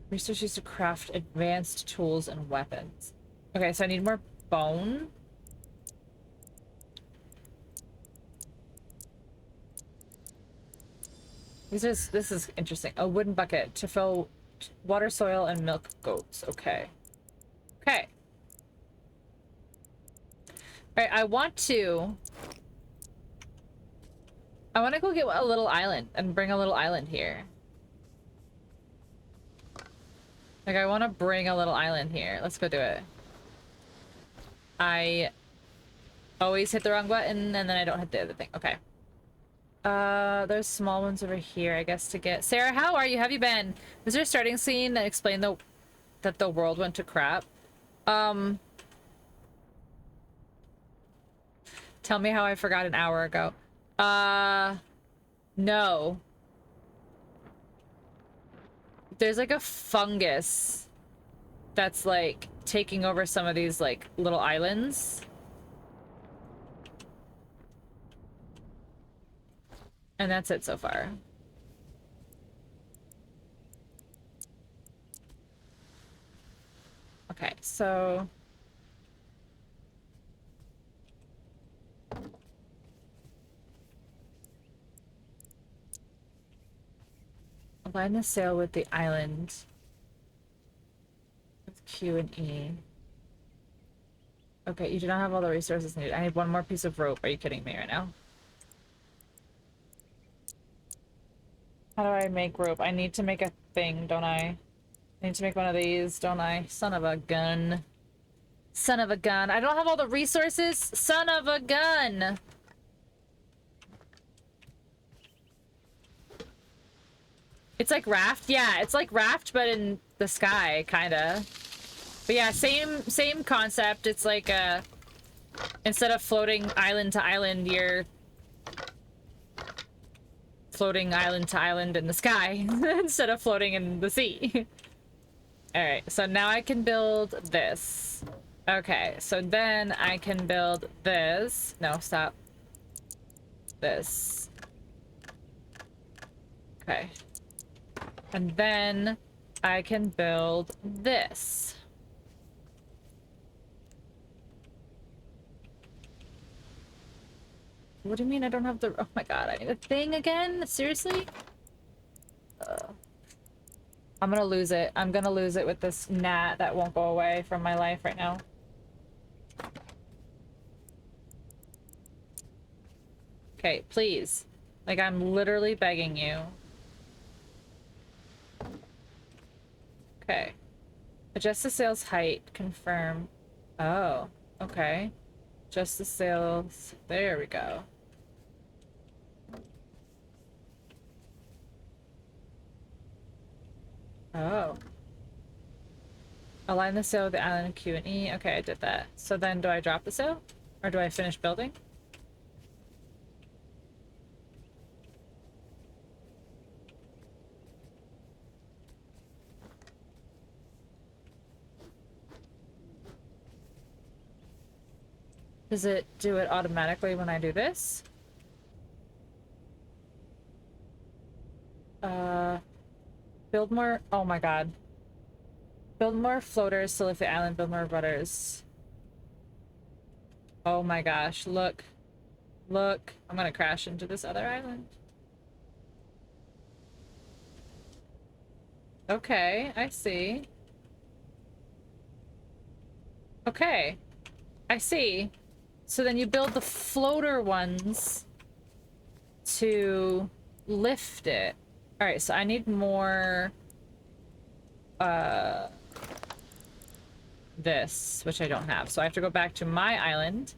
Research used to craft advanced tools and weapons. Okay, so I need more bone. This is interesting. A wooden bucket to fill water, soil, and milk goats. Okay. Okay. All right, I want to go get a little island and bring a little island here. Like, I want to bring a little island here. Let's go do it. I always hit the wrong button and then I don't hit the other thing. Okay. There's small ones over here, I guess, to get. Sarah, how are you? Have you been? Was there a starting scene that explained that the world went to crap? Tell me how I forgot an hour ago. No. There's like a fungus that's like taking over some of these like little islands. And that's it so far. Okay, so align the sail with the island with Q and E. Okay, you do not have all the resources needed. I need one more piece of rope. Are you kidding me right now? How do I make rope? I need to make a thing, don't I? I need to make one of these, don't I? Son of a gun. Son of a gun. I don't have all the resources. Son of a gun. It's like Raft. Yeah, it's like Raft, but in the sky, kinda. But yeah, same concept. It's like instead of floating island to island, you're floating island to island in the sky instead of floating in the sea. All right, so now I can build this. Okay, so then I can build this. No, stop. This. Okay. And then I can build this. What do you mean I don't have the... Oh my god, I need a thing again? Seriously? I'm gonna lose it. I'm gonna lose it with this gnat that won't go away from my life right now. Okay, please. Like, I'm literally begging you. Okay. Adjust the sail's height. Confirm. Oh, okay. Adjust the sails. There we go. Oh. Align the sail with the island Q and E. Okay, I did that. So then do I drop the sail? Or do I finish building? Does it do it automatically when I do this? Build more. Oh my god. Build more floaters to lift the island, build more rudders. Oh my gosh, look. Look. I'm gonna crash into this other island. Okay, I see. Okay. I see. So then you build the floater ones to lift it. Alright, so I need more this, which I don't have. So I have to go back to my island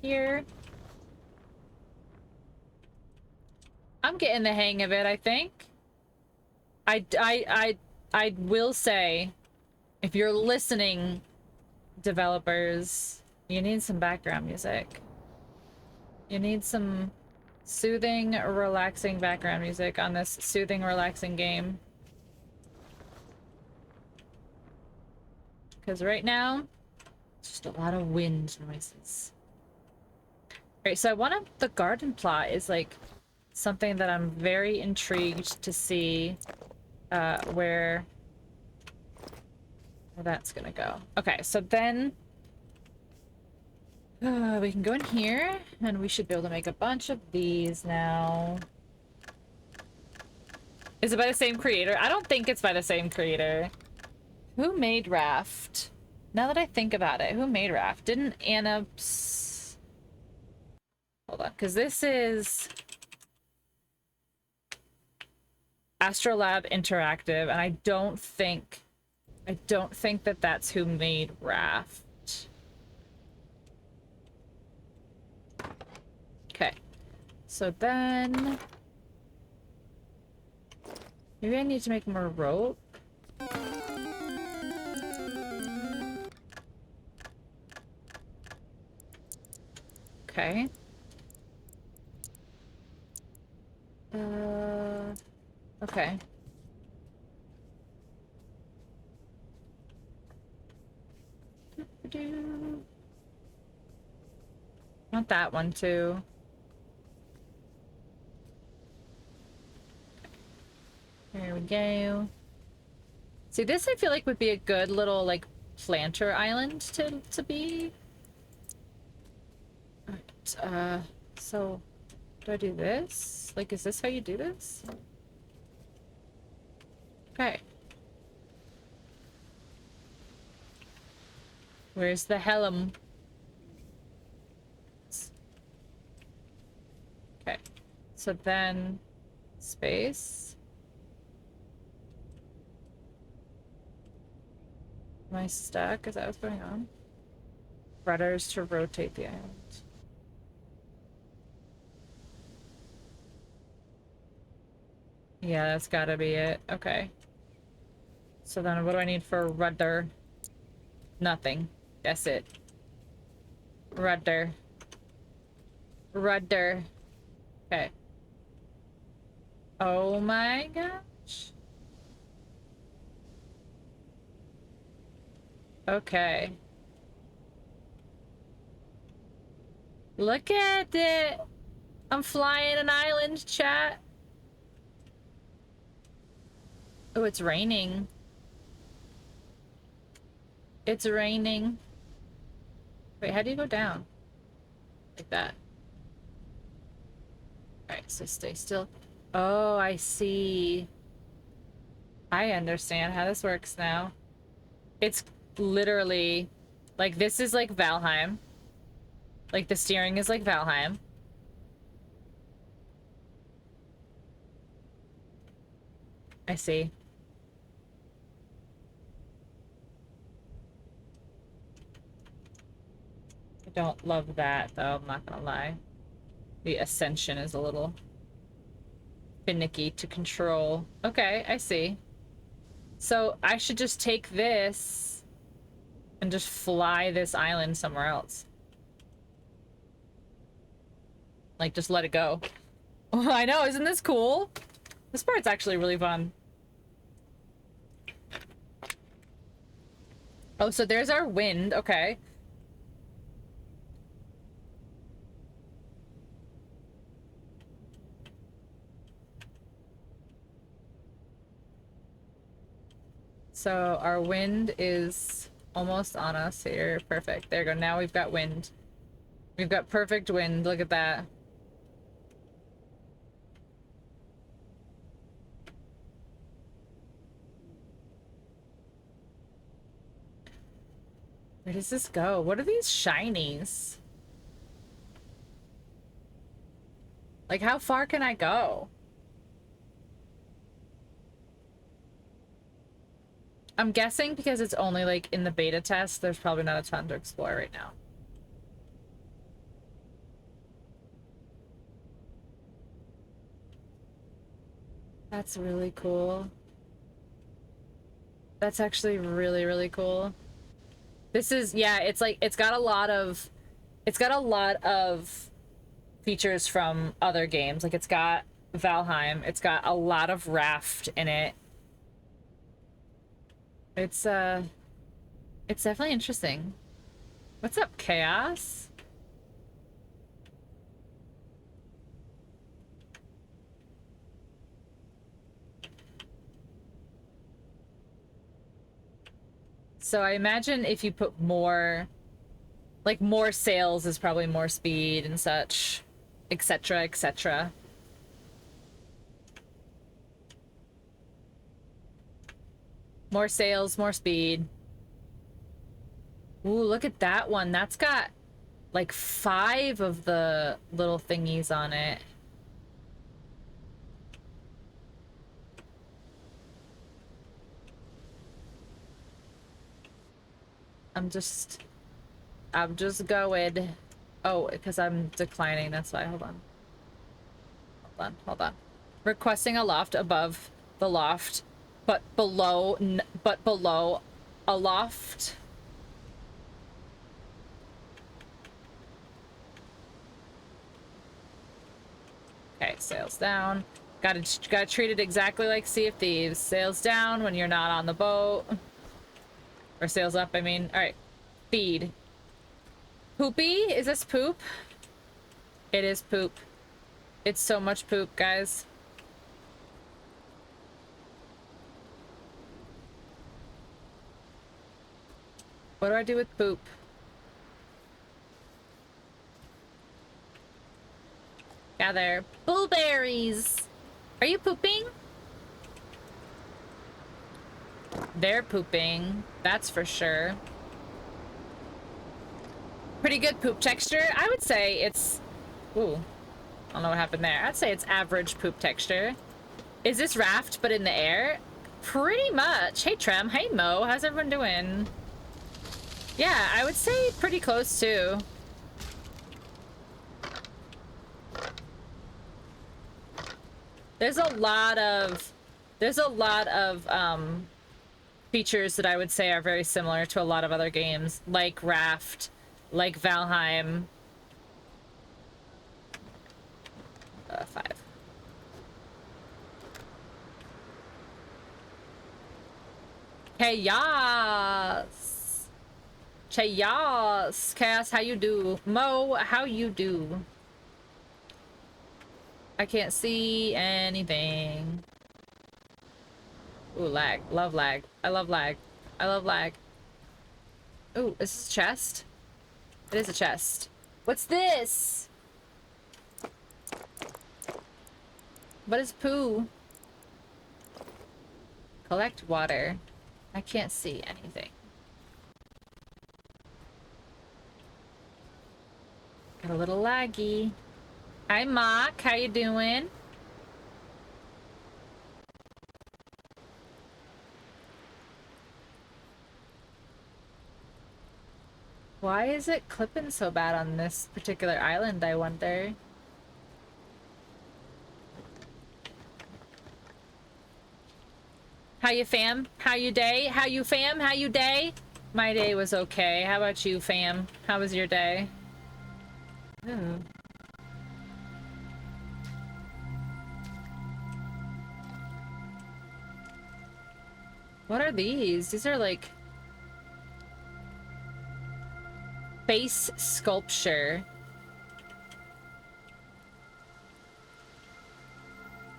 here. I'm getting the hang of it, I think. I will say, if you're listening, developers, you need some background music. You need some soothing, relaxing background music on this soothing, relaxing game. Because right now, it's just a lot of wind noises. Alright, so I want the garden plot is like something that I'm very intrigued to see where that's gonna go. Okay, so then we can go in here and we should be able to make a bunch of these now. Is it by the same creator? I don't think it's by the same creator. Who made Raft? Now that I think about it, who made Raft? Didn't Anna... Hold on, because this is Astrolab Interactive, and I don't think that that's who made Raft. Okay, so then maybe I need to make more rope. Okay. Okay. Want that one too. There we go. See, this I feel like would be a good little like planter island to be. Alright, so do I do this? Like, is this how you do this? Okay. Where's the helm? Okay. So then space. Am I stuck? Is that what's going on? Rudders to rotate the island. Yeah, that's gotta be it. Okay. So then what do I need for a rudder? Nothing. That's it. Rudder. Rudder. Okay. Oh my gosh. Okay. Look at it. I'm flying an island, chat. Oh, it's raining. It's raining. Wait, how do you go down? Like that. Alright, so stay still. Oh, I see. I understand how this works now. It's literally... Like, this is like Valheim. Like, the steering is like Valheim. I see. I don't love that, though, I'm not gonna lie. The ascension is a little finicky to control. Okay, I see. So I should just take this and just fly this island somewhere else. Like, just let it go. I know, isn't this cool? This part's actually really fun. Oh, so there's our wind. Okay. So our wind is almost on us here. Perfect. There you go. Now we've got wind. We've got perfect wind. Look at that. Where does this go? What are these shinies? Like, how far can I go? I'm guessing because it's only, like, in the beta test, there's probably not a ton to explore right now. That's really cool. That's actually really, really cool. This is, yeah, it's like, it's got a lot of features from other games. Like, it's got Valheim. It's got a lot of raft in it. It's definitely interesting. What's up, Chaos? So I imagine if you put more, like, more sails is probably more speed and such, etc., etc. More sails, more speed. Ooh, look at that one. That's got like 5 of the little thingies on it. I'm just going. Oh, because I'm declining. That's why. Hold on. Hold on. Requesting a loft above the loft, but below a loft. Okay, sails down. Gotta treat it exactly like Sea of Thieves. Sails down when you're not on the boat. Or sails up, I mean. Alright. Feed. Poopy? Is this poop? It is poop. It's so much poop, guys. What do I do with poop? Gather blueberries. Are you pooping? They're pooping. That's for sure. Pretty good poop texture. I would say it's... Ooh. I don't know what happened there. I'd say it's average poop texture. Is this raft but in the air? Pretty much. Hey Trem. Hey Mo. How's everyone doing? Yeah, I would say pretty close too. There's a lot of features that I would say are very similar to a lot of other games, like Raft, like Valheim. 5. Chaos! Chaos! Chaos, how you do? Mo, how you do? I can't see anything. Ooh, lag. Love lag. I love lag. I love lag. Ooh, is this a chest? It is a chest. What's this? What is poo? Collect water. I can't see anything. Got a little laggy. Hi, Mock. How you doing? Why is it clipping so bad on this particular island, I wonder? How you, fam? How you day? How you, fam? How you day? My day was okay. How about you, fam? How was your day? Ooh. What are these? These are like... face sculpture.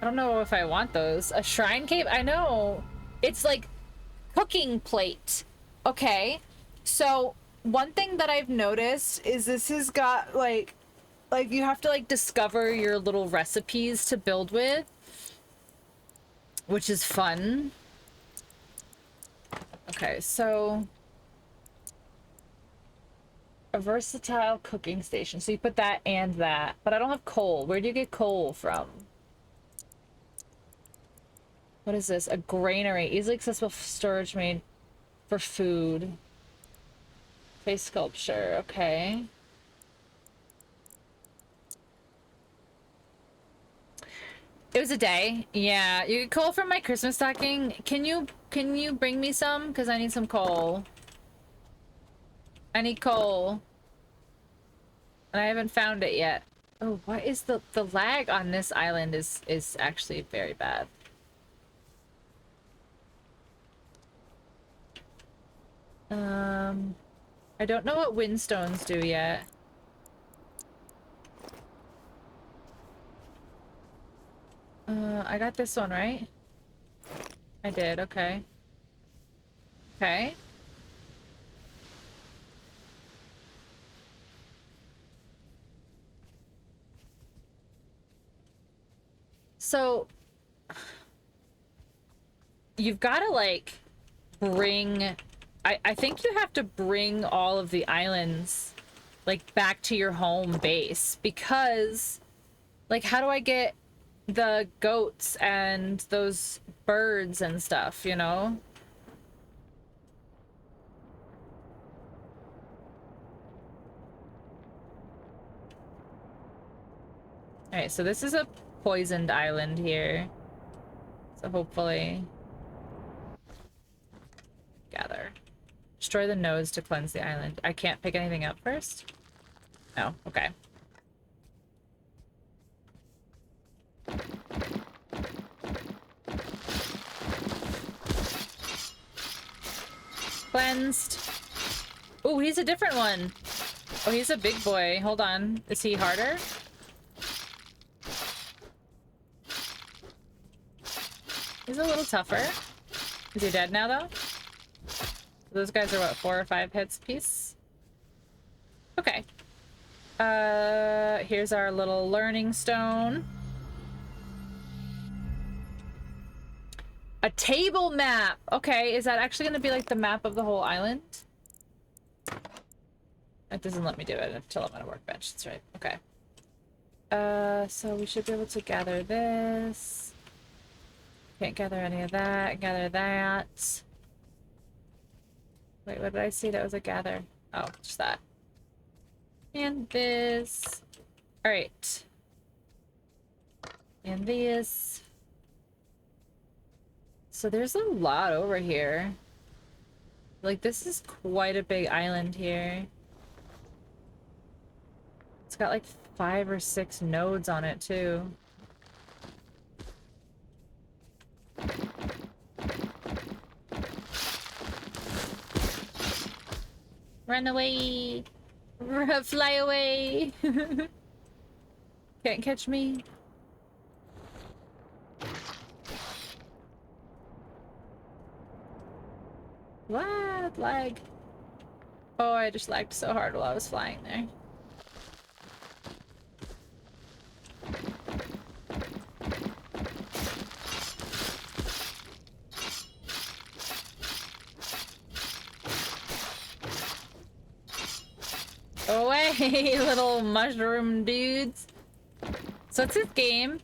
I don't know if I want those. A shrine cape? I know. It's like Cooking plate. Okay. So one thing that I've noticed is this has got like you have to like discover your little recipes to build with, which is fun. Okay, so a versatile cooking station. So you put that and that, but I don't have coal. Where do you get coal from? What is this? A granary. Easily accessible storage made for food. Face sculpture. Okay. It was a day. Yeah, you get coal from my Christmas stocking. Can you bring me some? Because I need some coal. I need coal. And I haven't found it yet. Oh, what is the lag on this island is actually very bad. I don't know what windstones do yet. I got this one, right? I did, okay. Okay. So you've got to like bring I think you have to bring all of the islands like back to your home base, because like how do I get the goats and those birds and stuff, you know? All right, so this is a poisoned island here. So hopefully gather. Destroy the nodes to cleanse the island. I can't pick anything up first? No, okay. Cleansed. Oh, he's a different one. Oh, he's a big boy. Hold on. Is he harder? He's a little tougher. Is he dead now, though? Those guys are what, 4 or 5 hits apiece? Okay. Here's our little learning stone. A table map! Okay, is that actually gonna be like the map of the whole island? It doesn't let me do it until I'm at a workbench, that's right. Okay. So we should be able to gather this. Can't gather any of that. Gather that. Wait, what did I see that was a gather? Oh, just that. And this. Alright. And this. So there's a lot over here. Like, this is quite a big island here. It's got like 5 or 6 nodes on it, too. Run away! Fly away! Can't catch me. What? Lag. Oh, I just lagged so hard while I was flying there. Go away, little mushroom dudes. So it's this game,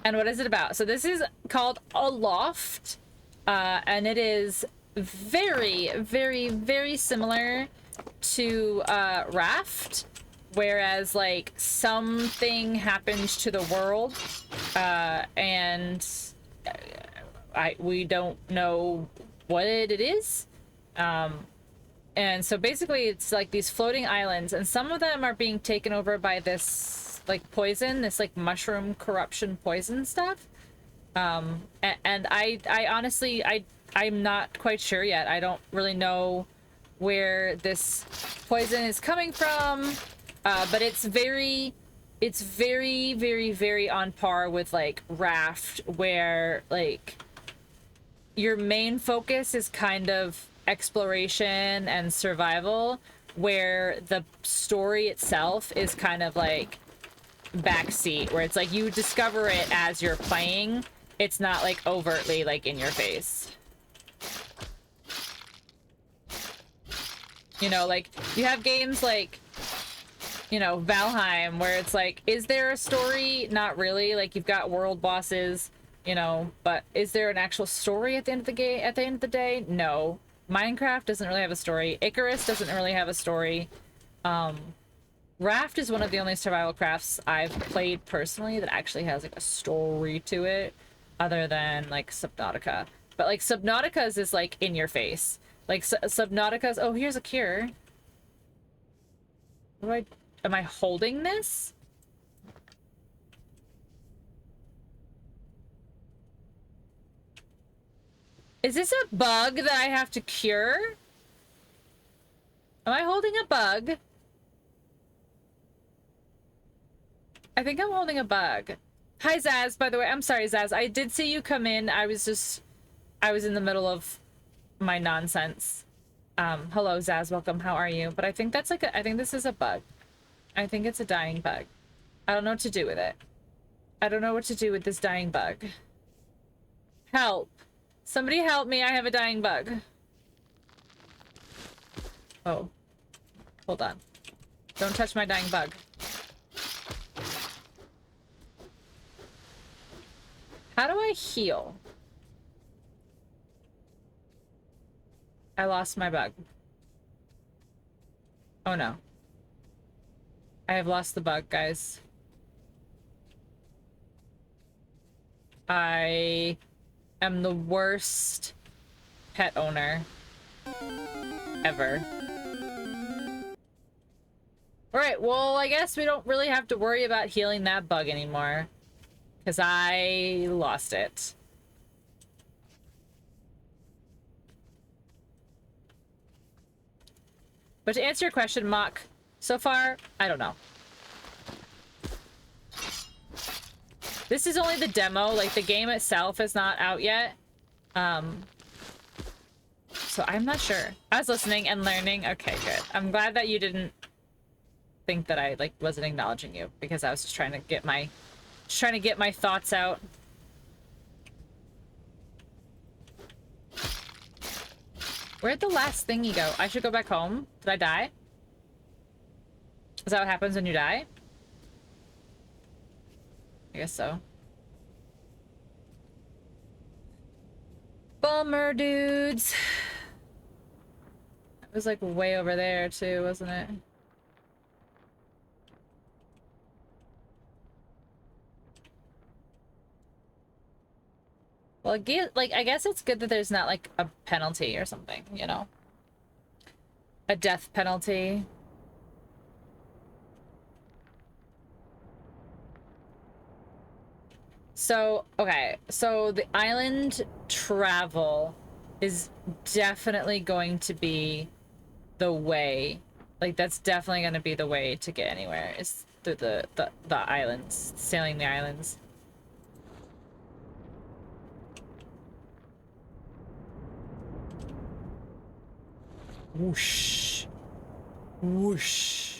and what is it about? So this is called Aloft, and it is very, very, very similar to Raft, whereas like something happens to the world, and we don't know what it is. And so basically it's like these floating islands, and some of them are being taken over by this like poison, this like mushroom corruption poison stuff. And I honestly, I'm not quite sure yet. I don't really know where this poison is coming from, but it's very, very, very on par with like Raft, where like your main focus is kind of exploration and survival, where the story itself is kind of like backseat, where it's like you discover it as you're playing. It's not like overtly like in your face. You know, like you have games like, you know, Valheim, where it's like, is there a story? Not really. Like you've got world bosses, you know, but is there an actual story at the end of the game? At the end of the day, no. Minecraft doesn't really have a story. Icarus doesn't really have a story. Raft is one of the only survival crafts I've played personally that actually has like a story to it, other than like Subnautica. But like Subnautica's is like in your face. Like Subnautica's. Oh, here's a cure. What do I? Am I holding this? Is this a bug that I have to cure? Am I holding a bug? I think I'm holding a bug. Hi, Zaz, by the way. I'm sorry, Zaz. I did see you come in. I was in the middle of my nonsense. Hello, Zaz. Welcome. How are you? But I think that's like I think this is a bug. I think it's a dying bug. I don't know what to do with it. I don't know what to do with this dying bug. Help. Somebody help me. I have a dying bug. Oh. Hold on. Don't touch my dying bug. How do I heal? I lost my bug. Oh no. I have lost the bug, guys. I am the worst pet owner ever. Alright, well, I guess we don't really have to worry about healing that bug anymore, because I lost it. But to answer your question, Mock, so far, I don't know. This is only the demo, like the game itself is not out yet. So I'm not sure. I was listening and learning. Okay, good. I'm glad that you didn't think that I like wasn't acknowledging you, because I was just trying to get my thoughts out. Where'd the last thingy go? I should go back home. Did I die? Is that what happens when you die? I guess so. Bummer, dudes. It was like way over there too, wasn't it? Well, I guess it's good that there's not like a penalty or something, you know? A death penalty. So, okay, so the island travel is definitely going to be the way. Like, that's definitely going to be the way to get anywhere, is through the islands, sailing the islands. Whoosh. Whoosh.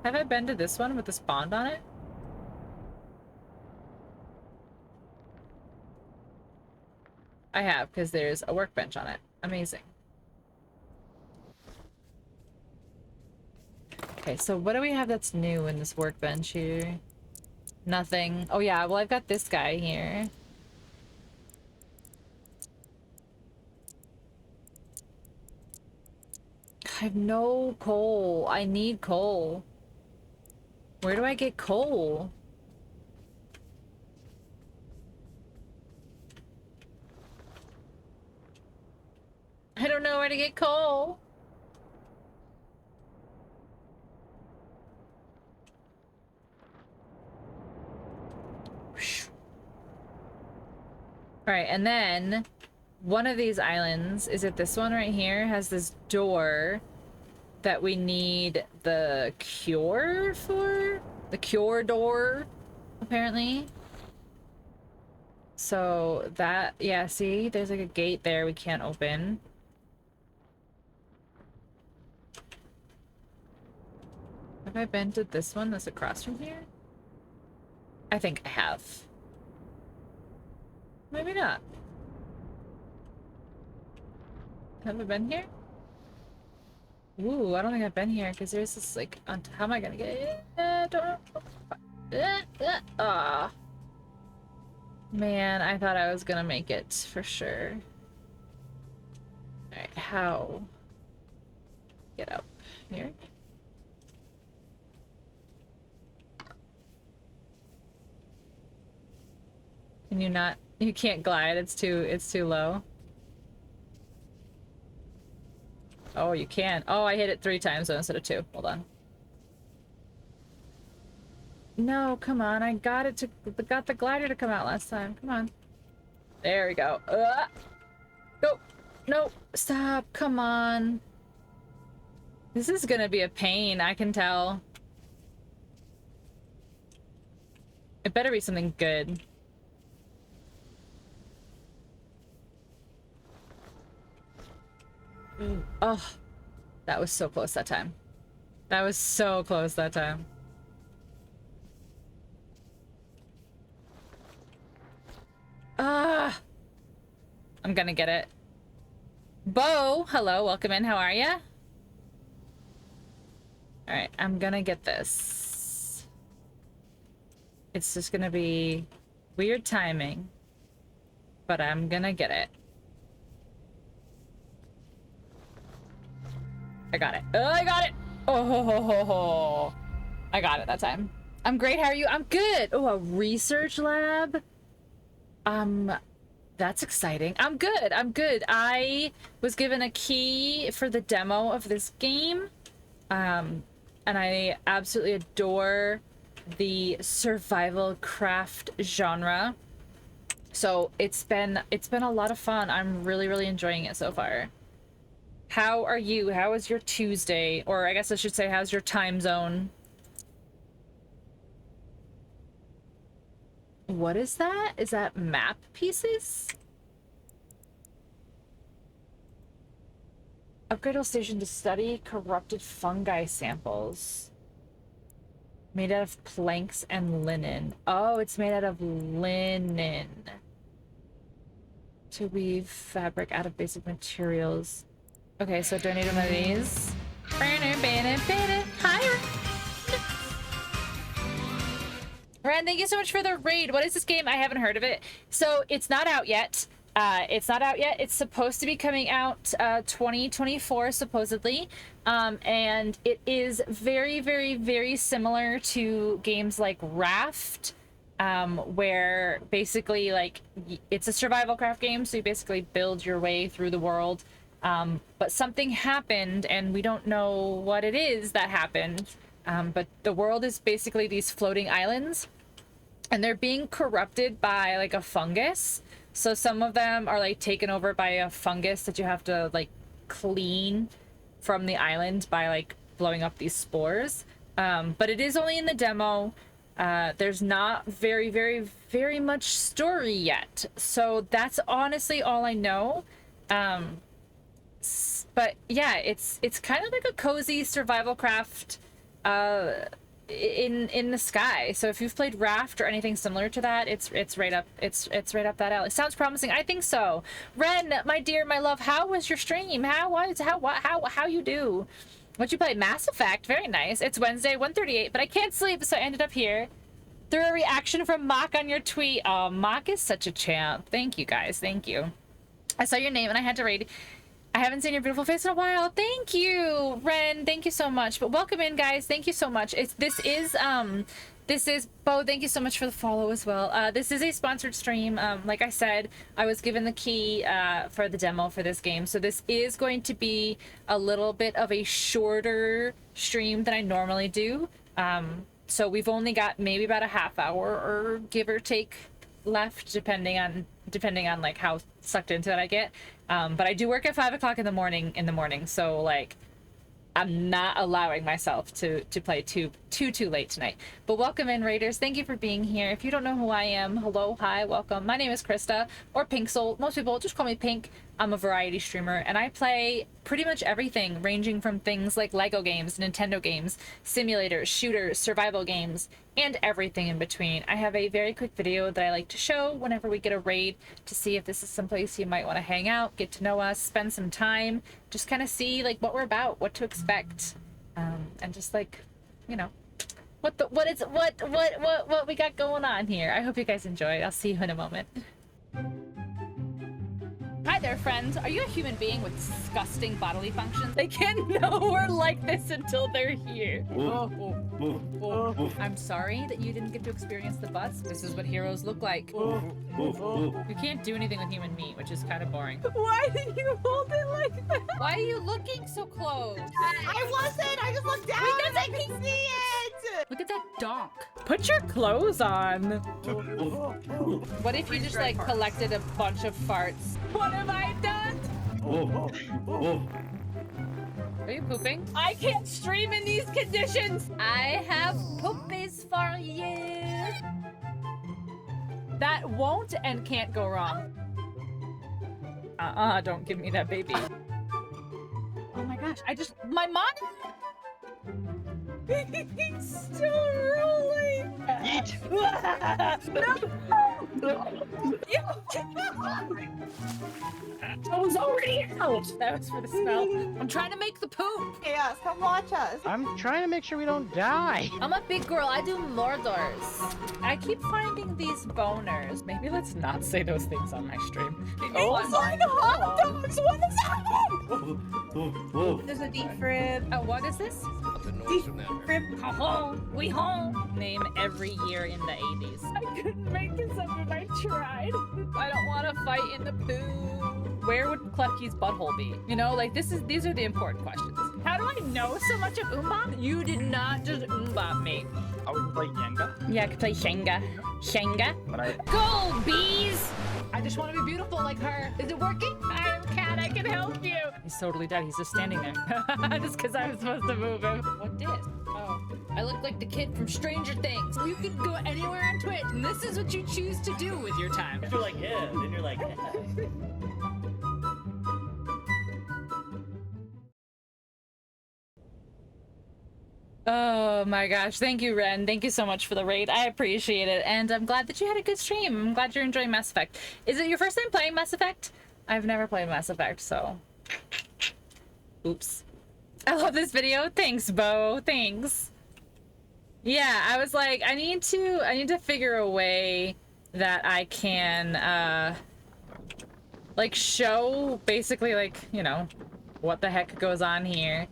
Have I been to this one with this pond on it? I have, because there's a workbench on it. Amazing. Okay, so what do we have that's new in this workbench here? Nothing. Oh yeah, well I've got this guy here. I have no coal. I need coal. Where do I get coal? I don't know where to get coal. All right, and then one of these islands, is it this one right here, has this door that we need the cure for? The cure door, apparently. So that, yeah, see, there's like a gate there we can't open. Have I been to this one that's across from here? I think I have. Maybe not. Have I been here? Ooh, I don't think I've been here because there's this like, how am I gonna get it? Don't know. Ah. Man, I thought I was gonna make it for sure. Alright, how? Get up here. Can you not? You can't glide. It's too low. Oh, you can. Oh, I hit it 3 times though instead of 2. Hold on. No, come on. I got the glider to come out last time. Come on. There we go. Go. No, stop. Come on. This is gonna be a pain, I can tell. It better be something good. Oh, that was so close that time. That was so close that time. Ah, I'm gonna get it. Bo, hello, welcome in. How are ya? All right, I'm gonna get this. It's just gonna be weird timing, but I'm gonna get it. I got it. Oh, I got it. Oh, ho, ho, ho, ho. I got it that time. I'm great. How are you? I'm good. Oh, a research lab. That's exciting. I'm good. I'm good. I was given a key for the demo of this game. And I absolutely adore the survival craft genre. So it's been a lot of fun. I'm really enjoying it so far. How are you? How is your Tuesday? Or I guess I should say, how's your time zone? What is that? Is that map pieces? Upgrade all station to study corrupted fungi samples. Made out of planks and linen. Oh, it's made out of linen. To weave fabric out of basic materials. Okay, so do I need one of these? Higher. Ren, thank you so much for the raid. What is this game? I haven't heard of it. So it's not out yet. It's not out yet. It's supposed to be coming out 2024 supposedly. And it is very similar to games like Raft, where basically like it's a survival craft game, so you basically build your way through the world. But something happened and we don't know what it is that happened. But the world is basically these floating islands and they're being corrupted by like a fungus. So some of them are like taken over by a fungus that you have to like clean from the island by like blowing up these spores. But it is only in the demo. There's not very much story yet. So that's honestly all I know. But yeah, it's kind of like a cozy survival craft in the sky. So if you've played Raft or anything similar to that, it's right up that alley. Sounds promising. I think so. Ren, my dear, my love, how was your stream? How you do? What'd you play? Mass Effect. Very nice. It's Wednesday, 1:38, but I can't sleep, so I ended up here. Through a reaction from Mock on your tweet. Oh, Mock is such a champ. Thank you guys. Thank you. I saw your name and I had to raid. I haven't seen your beautiful face in a while. Thank you, Ren. Thank you so much. But welcome in, guys. Thank you so much. This is Bo. Thank you so much for the follow as well. This is a sponsored stream. Like I said, I was given the key for the demo for this game, so this is going to be a little bit of a shorter stream than I normally do. So we've only got maybe about a half hour or give or take left, depending on like how sucked into it I get. But I do work at 5 o'clock in the morning, so like I'm not allowing myself to play too late tonight. But welcome in, Raiders. Thank you for being here. If you don't know who I am, hello, hi, welcome. My name is Krista, or Pink Soul. Most people just call me Pink. I'm a variety streamer, and I play pretty much everything, ranging from things like Lego games, Nintendo games, simulators, shooters, survival games, and everything in between. I have a very quick video that I like to show whenever we get a raid to see if this is someplace you might want to hang out, get to know us, spend some time, just kind of see like what we're about, what to expect, and just like, you know, what we got going on here. I hope you guys enjoy. I'll see you in a moment. Hi there, friends. Are you a human being with disgusting bodily functions? They can't know we're like this until they're here. I'm sorry that you didn't get to experience the bus. This is what heroes look like. You can't do anything with human meat, which is kind of boring. Why did you hold it like that? Why are you looking so close? I wasn't. I just looked down and I can see it. Look at that donk. Put your clothes on. What if you just like collected a bunch of farts? What have I done? Are you pooping? I can't stream in these conditions. I have poopies for you. That won't and can't go wrong. Don't give me that baby. Oh my gosh, my mom. He's still rolling. Yeet. No. I was already out. That was for the smell. I'm trying to make the poop. Chaos, come watch us. I'm trying to make sure we don't die. I'm a big girl. I do Mordors. I keep finding these boners. Maybe let's not say those things on my stream. Oh It's my like hot dogs. What is happening? There's a deep rib. What is this? Deep rib. Home. We home. Name every year in the 80s. I couldn't make this up if I tried. I don't want to fight in the poo. Where would Klefki's butthole be? You know, like these are the important questions. How do I know so much of Umbop? You did not just Umbop me. Are we playing Jenga? Yeah, I could play Shenga. Shenga? Go, bees! I just want to be beautiful like her. Is it working? I'm cat, I can help you. He's totally dead. He's just standing there. Just because I was supposed to move him. What did? Oh. I look like the kid from Stranger Things. You can go anywhere on Twitch, and this is what you choose to do with your time. You're like, yeah, then you're like, yeah. Oh my gosh, thank you, Ren. Thank you so much for the raid. I appreciate it, and I'm glad that you had a good stream. I'm glad you're enjoying Mass Effect. Is it your first time playing Mass Effect? I've never played Mass Effect, so... Oops. I love this video. Thanks, Bo. Thanks. Yeah, I was like, I need to figure a way that I can, like, show, basically, like, you know, what the heck goes on here.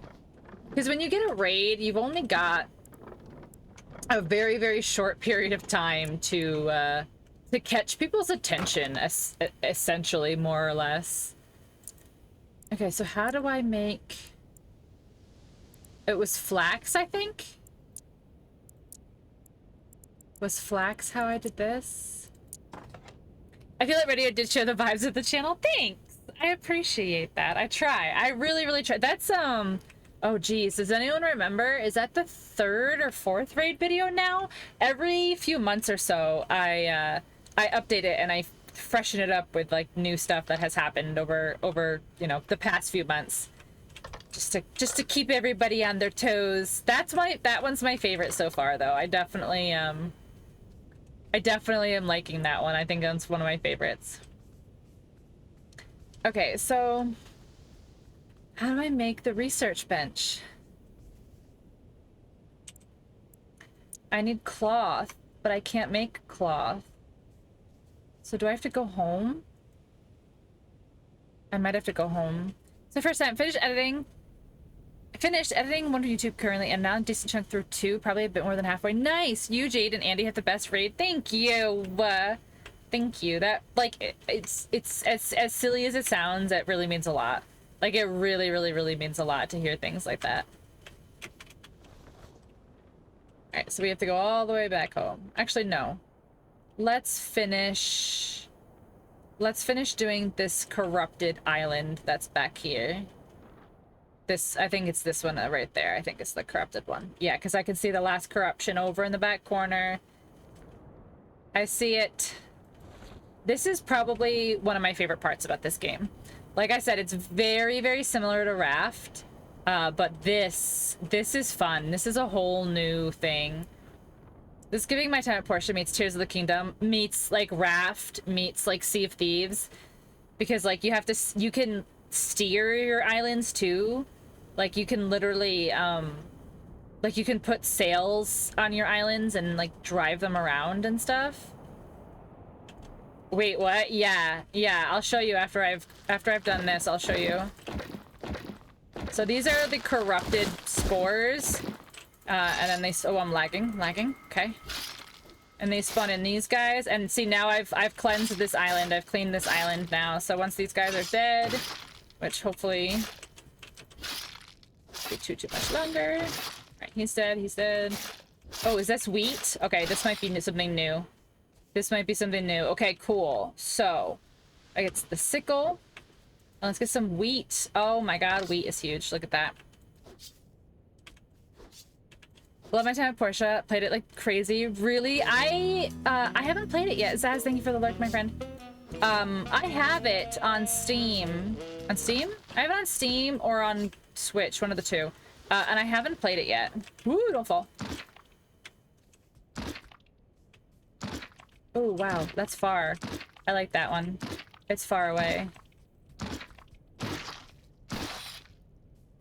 Because when you get a raid, you've only got a very, very short period of time to catch people's attention, essentially, more or less. Okay, so how do I make... It was Flax, I think? Was Flax how I did this? I feel like Radio did share the vibes of the channel. Thanks! I appreciate that. I try. I really, really try. That's, oh geez, does anyone remember? Is that the 3rd or 4th raid video now? Every few months or so, I update it and I freshen it up with like new stuff that has happened over you know, the past few months, just to keep everybody on their toes. That one's my favorite so far, though. I definitely am liking that one. I think that's one of my favorites. Okay, so how do I make the research bench? I need cloth, but I can't make cloth. So do I have to go home? I might have to go home. So first time, finished editing one on YouTube currently, and now a decent chunk through 2, probably a bit more than halfway. Nice! You, Jade, and Andy have the best raid. Thank you! Thank you. That, like, it's as silly as it sounds, it really means a lot. Like, it really, really, really means a lot to hear things like that. Alright, so we have to go all the way back home. Actually, no. Let's finish doing this corrupted island that's back here. This, I think it's this one right there. I think it's the corrupted one. Yeah, because I can see the last corruption over in the back corner. I see it. This is probably one of my favorite parts about this game. Like I said, it's very, very similar to Raft. But this is fun. This is a whole new thing. This Giving My Time at Portia meets Tears of the Kingdom meets like Raft meets like Sea of Thieves, because like you can steer your islands too. Like you can literally like you can put sails on your islands and like drive them around and stuff. Wait, what? Yeah, I'll show you after I've done this. I'll show you. So these are the corrupted spores. And then oh, I'm lagging. Okay. And they spawn in these guys. And see, now I've cleansed this island. I've cleaned this island now. So once these guys are dead, which hopefully won't be too much longer. All right, he's dead. Oh, is this wheat? Okay, this might be something new. Okay, cool. So I get the sickle. Let's get some wheat. Oh my god, wheat is huge. Look at that. Love My Time at Portia. Played it like crazy. Really? I haven't played it yet. Zaz, thank you for the lurk, my friend. I have it on Steam. On Steam? I have it on Steam or on Switch, one of the two. And I haven't played it yet. Woo, don't fall. Oh, wow. That's far. I like that one. It's far away.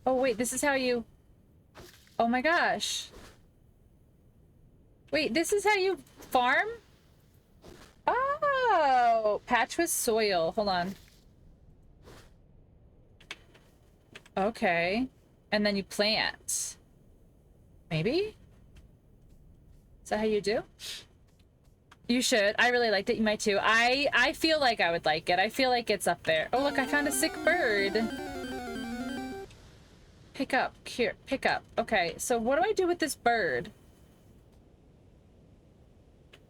Oh, wait, this is how you... Oh my gosh. Wait, this is how you farm? Oh, patch with soil. Hold on. Okay. And then you plant. Maybe? Is that how you do? You should. I really liked it. You might too. I feel like I would like it. I feel like it's up there. Oh, look, I found a sick bird. Pick up. Here. Pick up. Okay, so what do I do with this bird?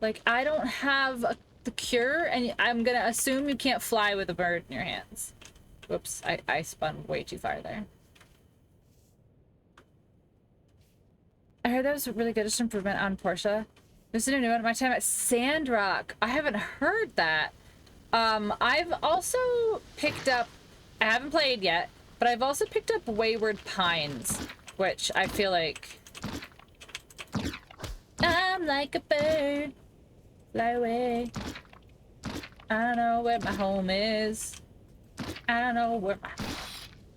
Like, I don't have the cure, and I'm gonna assume you can't fly with a bird in your hands. Whoops, I spun way too far there. I heard that was really good. Just improvement on Portia. There's a new one. My time at Sandrock. I haven't heard that. I've also picked up... I haven't played yet, but I've also picked up Wayward Pines, which I feel like... I'm like a bird. Fly away. I don't know where my home is. I don't know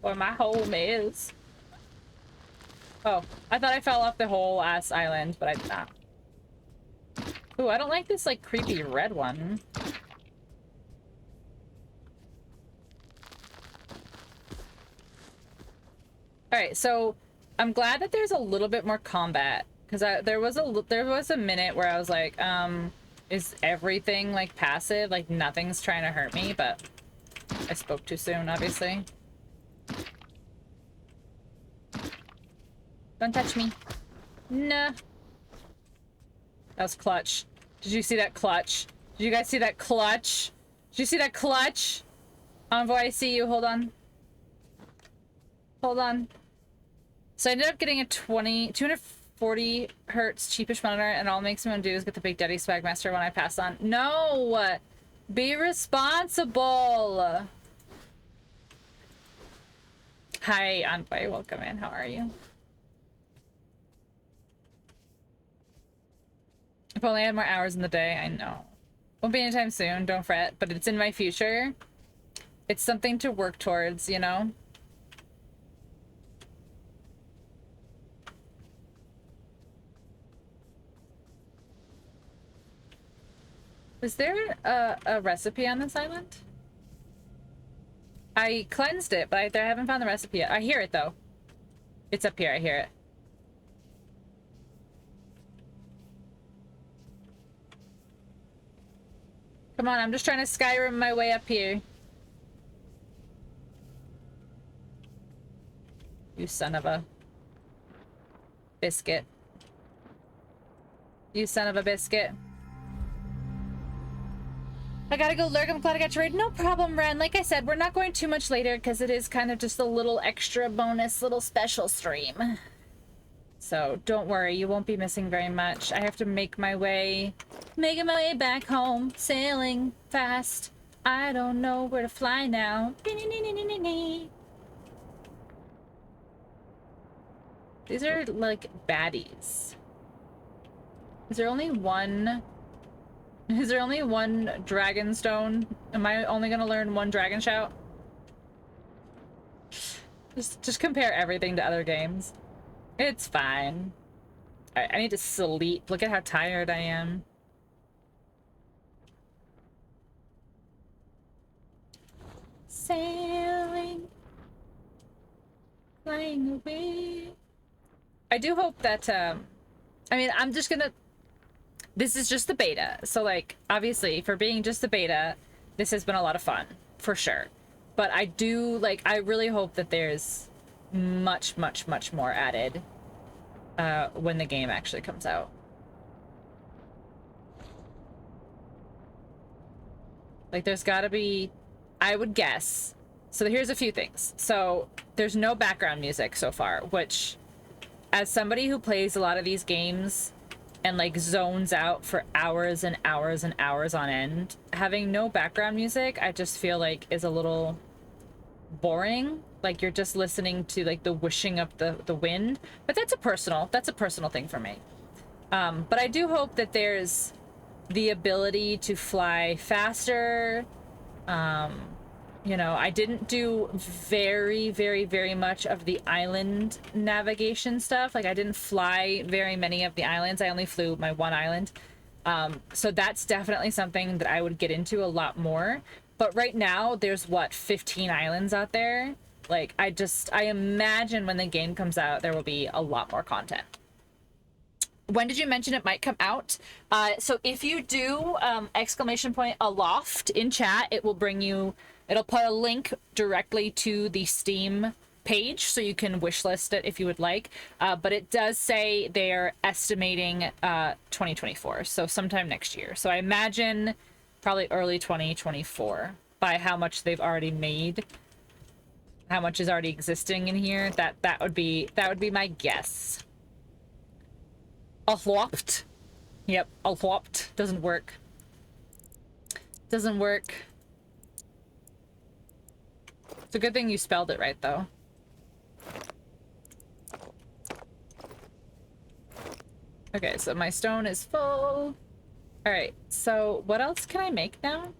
where my home is. Oh, I thought I fell off the whole ass island, but I did not. Ooh, I don't like this like creepy red one. All right, so I'm glad that there's a little bit more combat, because there was a minute where I was like, is everything like passive? Like nothing's trying to hurt me, but I spoke too soon, obviously. Don't touch me. Nah. That was clutch. Did you see that clutch? Did you guys see that clutch? Did you see that clutch? Envoy, I see you. Hold on. Hold on. So I ended up getting a 240 hertz cheapish monitor, and all it makes me want to do is get the Big Daddy Swagmaster when I pass on. No! Be responsible! Hi, Envoy. Welcome in. How are you? If only I had more hours in the day. I know. Won't be anytime soon. Don't fret. But it's in my future. It's something to work towards, you know? Is there a recipe on this island? I cleansed it, but I haven't found the recipe yet. I hear it, though. It's up here. I hear it. Come on, I'm just trying to Skyrim my way up here. You son of a biscuit. You son of a biscuit. I gotta go lurk. I'm glad I got to raid. No problem, Ren. Like I said, we're not going too much later because it is kind of just a little extra bonus, little special stream. So don't worry, you won't be missing very much. I have to making my way back home, sailing fast. I don't know where to fly now. These are like baddies. Is there only one dragon stone? Am I only gonna learn one dragon shout? Just compare everything to other games. It's fine. Alright, I need to sleep. Look at how tired I am. Sailing, flying away. I do hope that, I mean, I'm just gonna... This is just the beta, so, like, obviously, for being just the beta, this has been a lot of fun, for sure. But I do, like, I really hope that there's much, much, much more added when the game actually comes out. Like, there's gotta be... I would guess. So here's a few things. So, there's no background music so far, which... As somebody who plays a lot of these games and like zones out for hours and hours and hours on end, having no background music, I just feel like is a little boring. Like you're just listening to like the whooshing of the wind. But that's a personal thing for me. But I do hope that there's the ability to fly faster. You know, I didn't do very, very, very much of the island navigation stuff. Like, I didn't fly very many of the islands. I only flew my one island. So that's definitely something that I would get into a lot more. But right now, there's, what, 15 islands out there? Like, I imagine when the game comes out, there will be a lot more content. When did you mention it might come out? So if you do exclamation point aloft in chat, it will bring you... It'll put a link directly to the Steam page, so you can wishlist it if you would like. But it does say they're estimating 2024, so sometime next year. So I imagine probably early 2024 by how much they've already made, how much is already existing in here. That would be my guess. Aloft. Yep, aloft doesn't work. Doesn't work. It's a good thing you spelled it right, though. Okay, so my stone is full. Alright, so what else can I make now?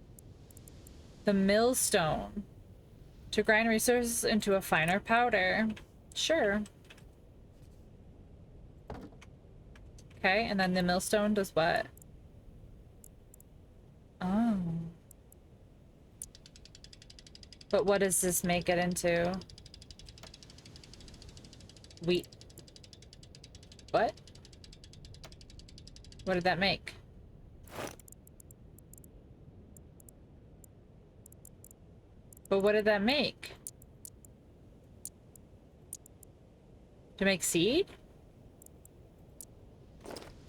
The millstone. To grind resources into a finer powder. Sure. Okay, and then the millstone does what? Oh. But what does this make it into? Wheat. What? What did that make? But what did that make? To make seed?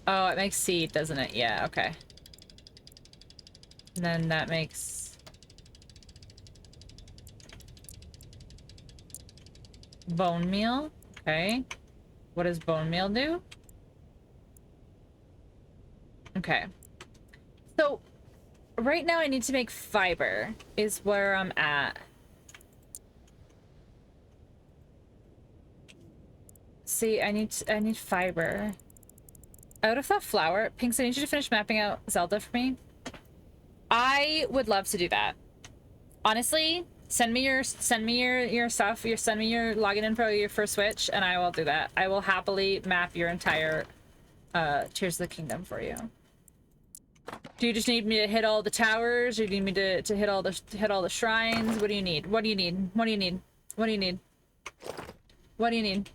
Oh, it makes seed, doesn't it? Yeah, okay. And then that makes... bone meal. Okay. What does bone meal do? Okay. So, right now I need to make fiber, is where I'm at. See, I need fiber. Out of that flour, Pinks, I need you to finish mapping out Zelda for me. I would love to do that. Honestly, send me your stuff. Send me your login info for Switch, and I will do that. I will happily map your entire Tears of the Kingdom for you. Do you just need me to hit all the towers, or do you need me to hit all the shrines? What do you need? What do you need? What do you need? What do you need? What do you need?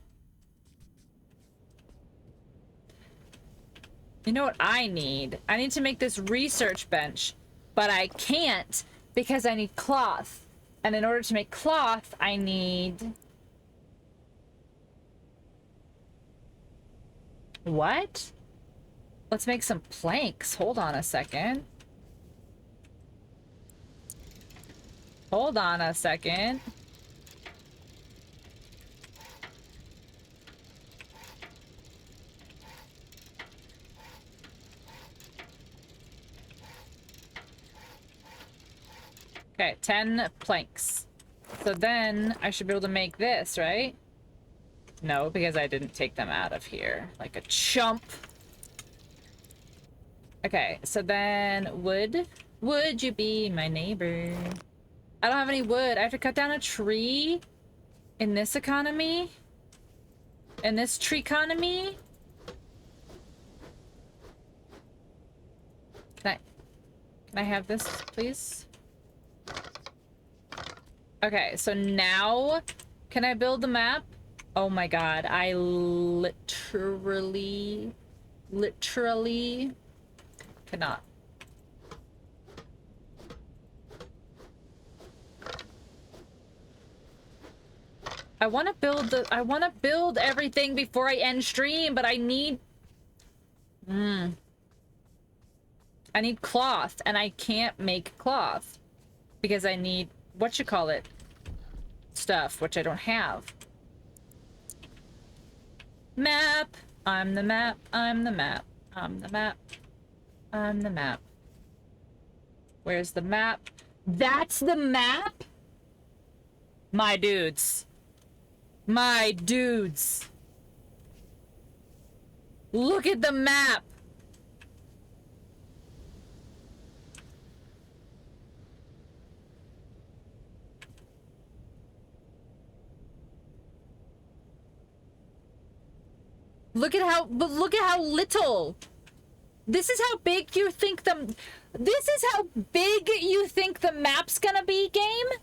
You know what I need? I need to make this research bench, but I can't because I need cloth. And in order to make cloth, I need... What? Let's make some planks. Hold on a second. Hold on a second. Okay, 10 planks. So then I should be able to make this, right? No, because I didn't take them out of here. Like a chump. Okay, so then wood. Would you be my neighbor? I don't have any wood. I have to cut down a tree in this economy. In this tree economy. Can I have this, please? Okay, so now can I build the map? Oh my god, I literally cannot. I want to build everything before I end stream, but I need I need cloth, and I can't make cloth because I need whatchamacallit stuff, which I don't have. Map. I'm the map. I'm the map. I'm the map. I'm the map. Where's the map? That's the map? My dudes. My dudes. Look at the map. Look at how little. This is how big you think this is how big you think the map's gonna be, game?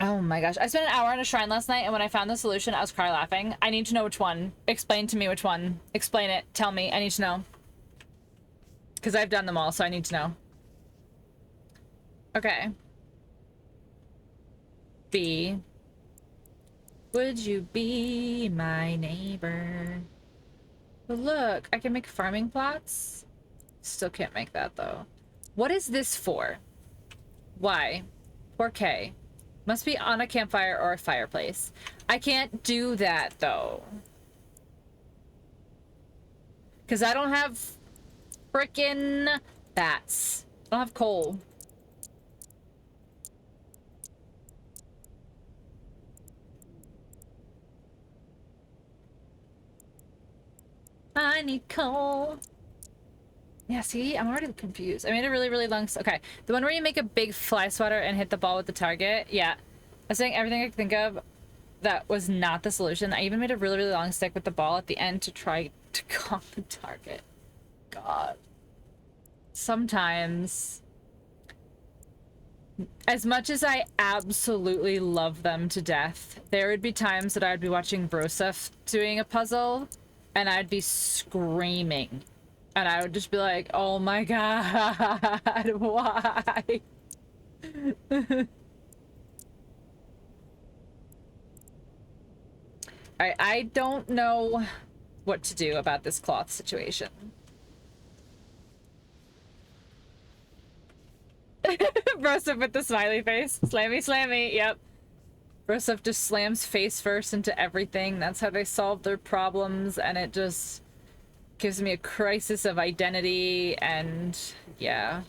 Oh my gosh. I spent an hour on a shrine last night, and when I found the solution, I was cry laughing. I need to know which one. Explain to me which one. Explain it. Tell me. I need to know. Because I've done them all, so I need to know. Okay. B. Would you be my neighbor? But look, I can make farming plots. Still can't make that, though. What is this for? Why? 4K. Must be on a campfire or a fireplace. I can't do that, though. Because I don't have frickin' bats. I don't have coal. I need coal. Yeah, see, I'm already confused. I made a really long... Okay, the one where you make a big fly swatter and hit the ball with the target. Yeah, I was saying everything I could think of that was not the solution. I even made a really long stick with the ball at the end to try to calm the target. God. Sometimes, as much as I absolutely love them to death, there would be times that I'd be watching Broseph doing a puzzle, and I'd be screaming. And I would just be like, oh my god, why? I don't know what to do about this cloth situation. Broseph with the smiley face. Slammy, slammy, yep. Broseph just slams face first into everything. That's how they solve their problems, and it just gives me a crisis of identity, and yeah.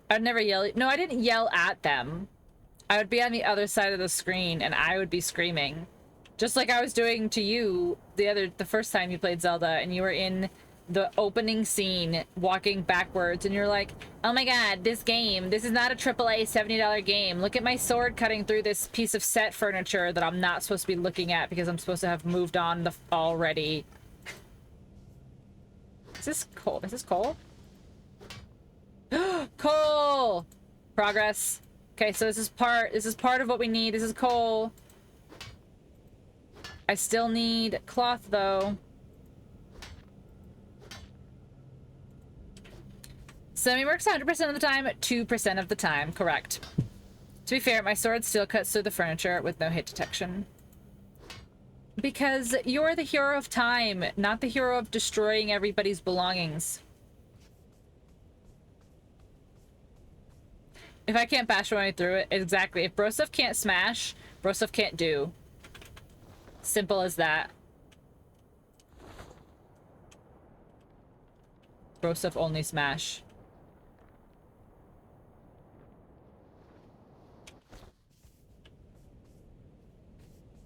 I'd never yell. No, I didn't yell at them. I would be on the other side of the screen, and I would be screaming. Just like I was doing to you the first time you played Zelda, and you were in the opening scene walking backwards, and you're like, oh my god, this is not a AAA $70 game. Look at my sword cutting through this piece of set furniture that I'm not supposed to be looking at because I'm supposed to have moved on already. Is this coal? Is this coal? Coal! Progress. Okay, so this is part of what we need. This is coal. I still need cloth, though. Semi works 100% of the time, 2% of the time. Correct. To be fair, my sword still cuts through the furniture with no hit detection. Because you're the hero of time, not the hero of destroying everybody's belongings. If I can't bash my way through it, exactly. If bro stuff can't smash, bro stuff can't do. Simple as that. Bro stuff only smash.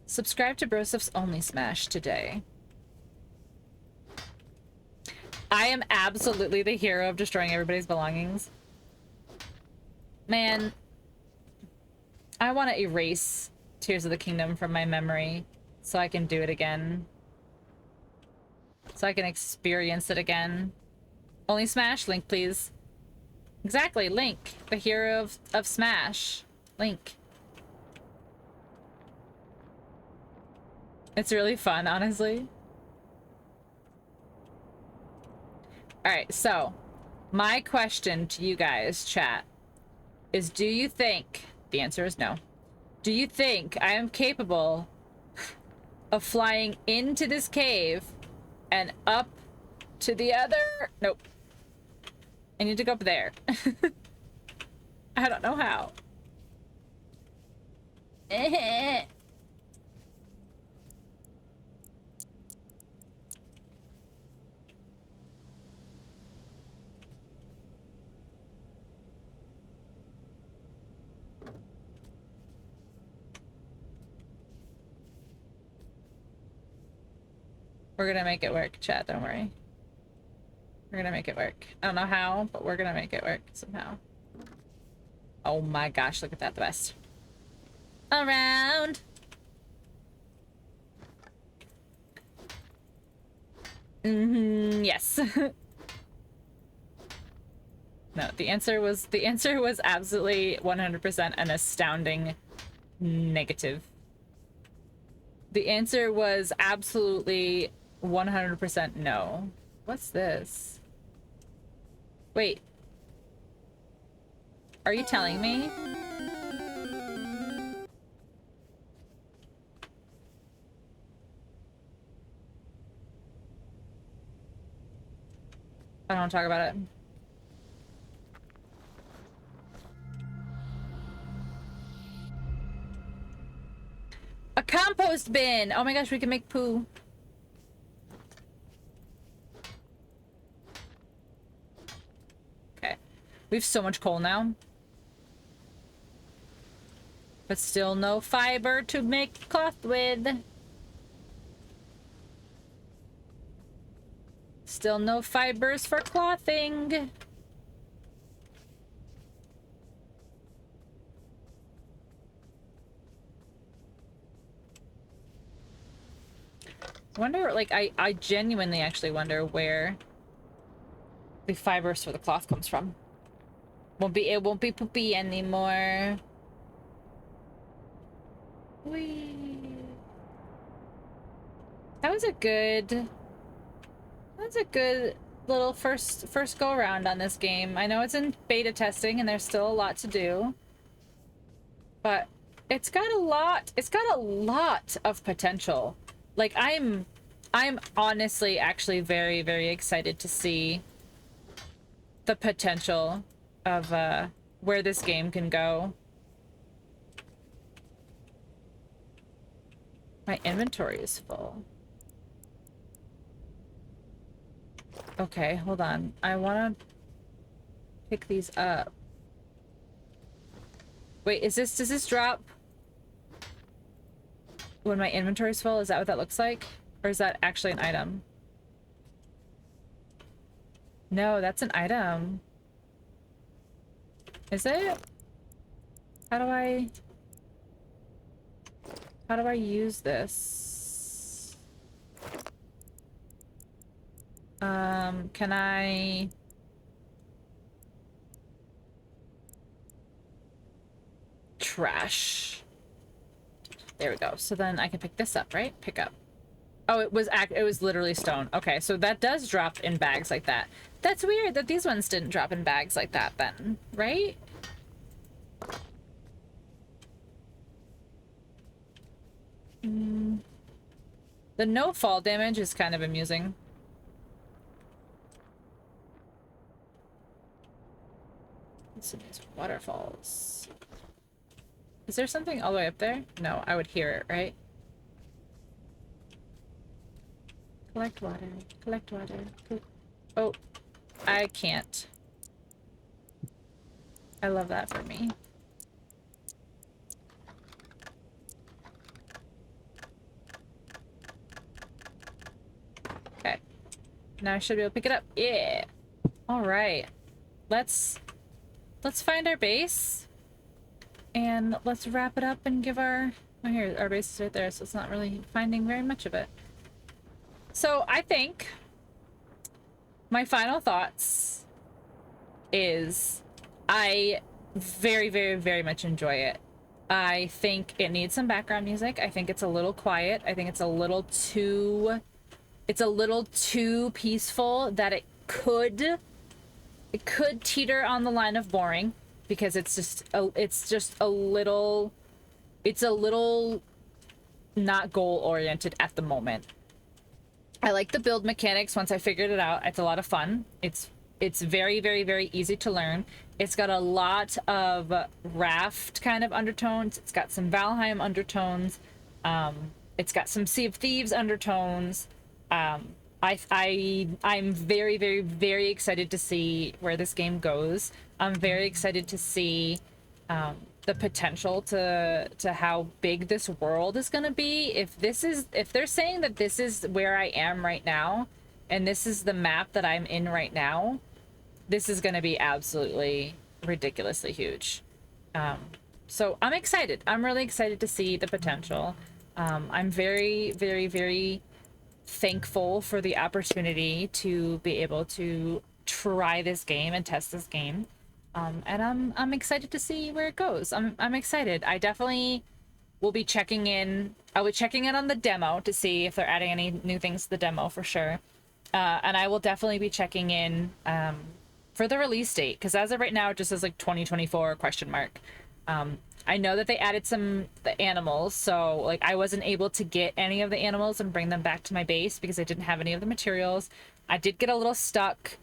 Subscribe to Bro Stuff's only smash today. I am absolutely the hero of destroying everybody's belongings. Man, I want to erase Tears of the Kingdom from my memory so I can do it again. So I can experience it again. Only Smash? Link, please. Exactly, Link. The hero of Smash. Link. It's really fun, honestly. Alright, so my question to you guys, chat, is do you think, the answer is no, do you think I am capable of flying into this cave and up to the other? Nope. I need to go up there. I don't know how. We're gonna make it work, chat, don't worry. We're gonna make it work. I don't know how, but we're gonna make it work somehow. Oh my gosh, look at that, the best. Around. Yes. No, the answer was absolutely 100% an astounding negative. The answer was absolutely 100% no. What's this? Wait. Are you telling me? I don't want to talk about it. A compost bin! Oh my gosh, we can make poo. Okay. We have so much coal now. But still no fiber to make cloth with. Still no fibers for clothing. I wonder, like, I genuinely actually wonder where the fibers for the cloth comes from. It won't be poopy anymore. Whee. That was a good little first go around on this game. I know it's in beta testing and there's still a lot to do, but it's got a lot of potential. Like, I'm honestly actually very, very excited to see the potential of where this game can go. My inventory is full. Okay, hold on. I want to pick these up. Wait, does this drop when my inventory is full? Is that what that looks like? Or is that actually an item? No, that's an item. Is it? How do I use this? Can I... Trash. There we go. So then I can pick this up, right? Pick up. Oh, it was literally stone. Okay, so that does drop in bags like that. That's weird that these ones didn't drop in bags like that then, right? The no fall damage is kind of amusing. some of these waterfalls. Is there something all the way up there? No, I would hear it, right? Collect water. Collect water. Oh, I can't. I love that for me. Okay. Now I should be able to pick it up. Yeah. All right. Let's find our base. And let's wrap it up and give our... Oh, here, our base is right there, so it's not really finding very much of it. So I think my final thoughts is I very, very, very much enjoy it. I think it needs some background music. I think it's a little quiet. I think it's a little too peaceful that it could teeter on the line of boring, because it's just a little not goal oriented at the moment. I like the build mechanics. Once I figured it out, it's a lot of fun. It's very, very, very easy to learn. It's got a lot of Raft kind of undertones. It's got some Valheim undertones. It's got some Sea of Thieves undertones. I'm very, very, very excited to see where this game goes. I'm very excited to see the potential to how big this world is gonna be. If they're saying that this is where I am right now, and this is the map that I'm in right now, this is gonna be absolutely ridiculously huge. So I'm excited. I'm really excited to see the potential. I'm very, very, very thankful for the opportunity to be able to try this game and test this game. And I'm excited to see where it goes. I'm excited. I definitely will be checking in. I'll be checking in on the demo to see if they're adding any new things to the demo for sure. And I will definitely be checking in for the release date, because as of right now it just says like 2024 question mark. I know that they added the animals, so like I wasn't able to get any of the animals and bring them back to my base because I didn't have any of the materials. I did get a little stuck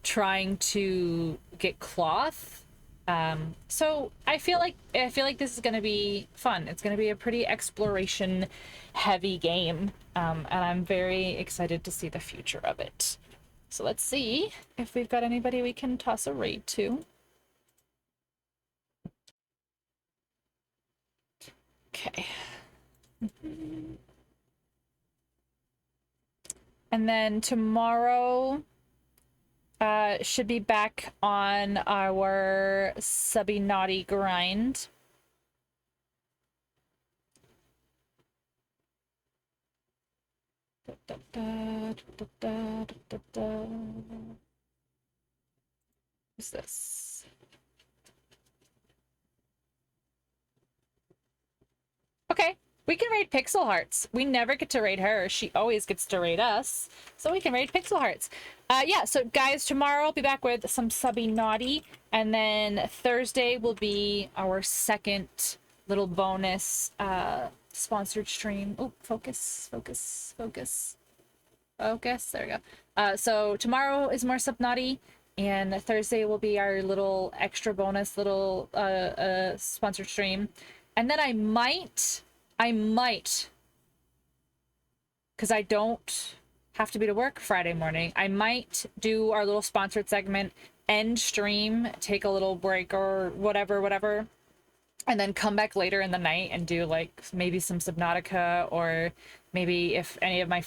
trying to get cloth. So I feel like this is gonna be fun. It's gonna be a pretty exploration heavy game. And I'm very excited to see the future of it. So let's see if we've got anybody we can toss a raid to. Okay. And then tomorrow should be back on our subby naughty grind. What's this? Okay, we can raid Pixel Hearts. We never get to raid her. She always gets to raid us. So we can raid Pixel Hearts. Yeah, so guys, tomorrow I'll be back with some subby naughty. And then Thursday will be our second little bonus sponsored stream. Oh, focus. There we go. So tomorrow is more sub naughty. And Thursday will be our little extra bonus little sponsored stream. And then I might, because I don't have to be to work Friday morning, I might do our little sponsored segment, end stream, take a little break or whatever, and then come back later in the night and do like maybe some Subnautica, or maybe if any of my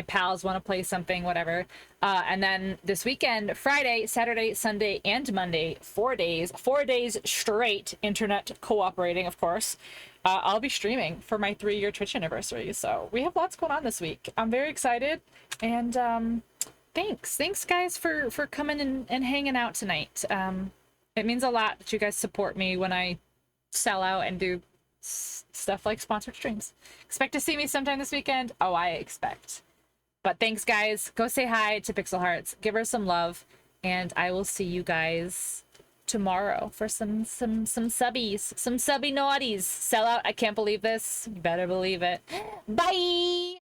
pals want to play something, whatever. And then this weekend, Friday, Saturday, Sunday, and Monday, 4 days straight, internet cooperating, of course. I'll be streaming for my 3-year Twitch anniversary. So we have lots going on this week. I'm very excited. And thanks guys for coming and hanging out tonight. It means a lot that you guys support me when I sell out and do stuff like sponsored streams. Expect to see me sometime this weekend. Oh, I expect. But thanks guys. Go say hi to Pixel Hearts. Give her some love. And I will see you guys tomorrow for some subbies, some subby naughties. Sell out. I can't believe this. You better believe it. Bye.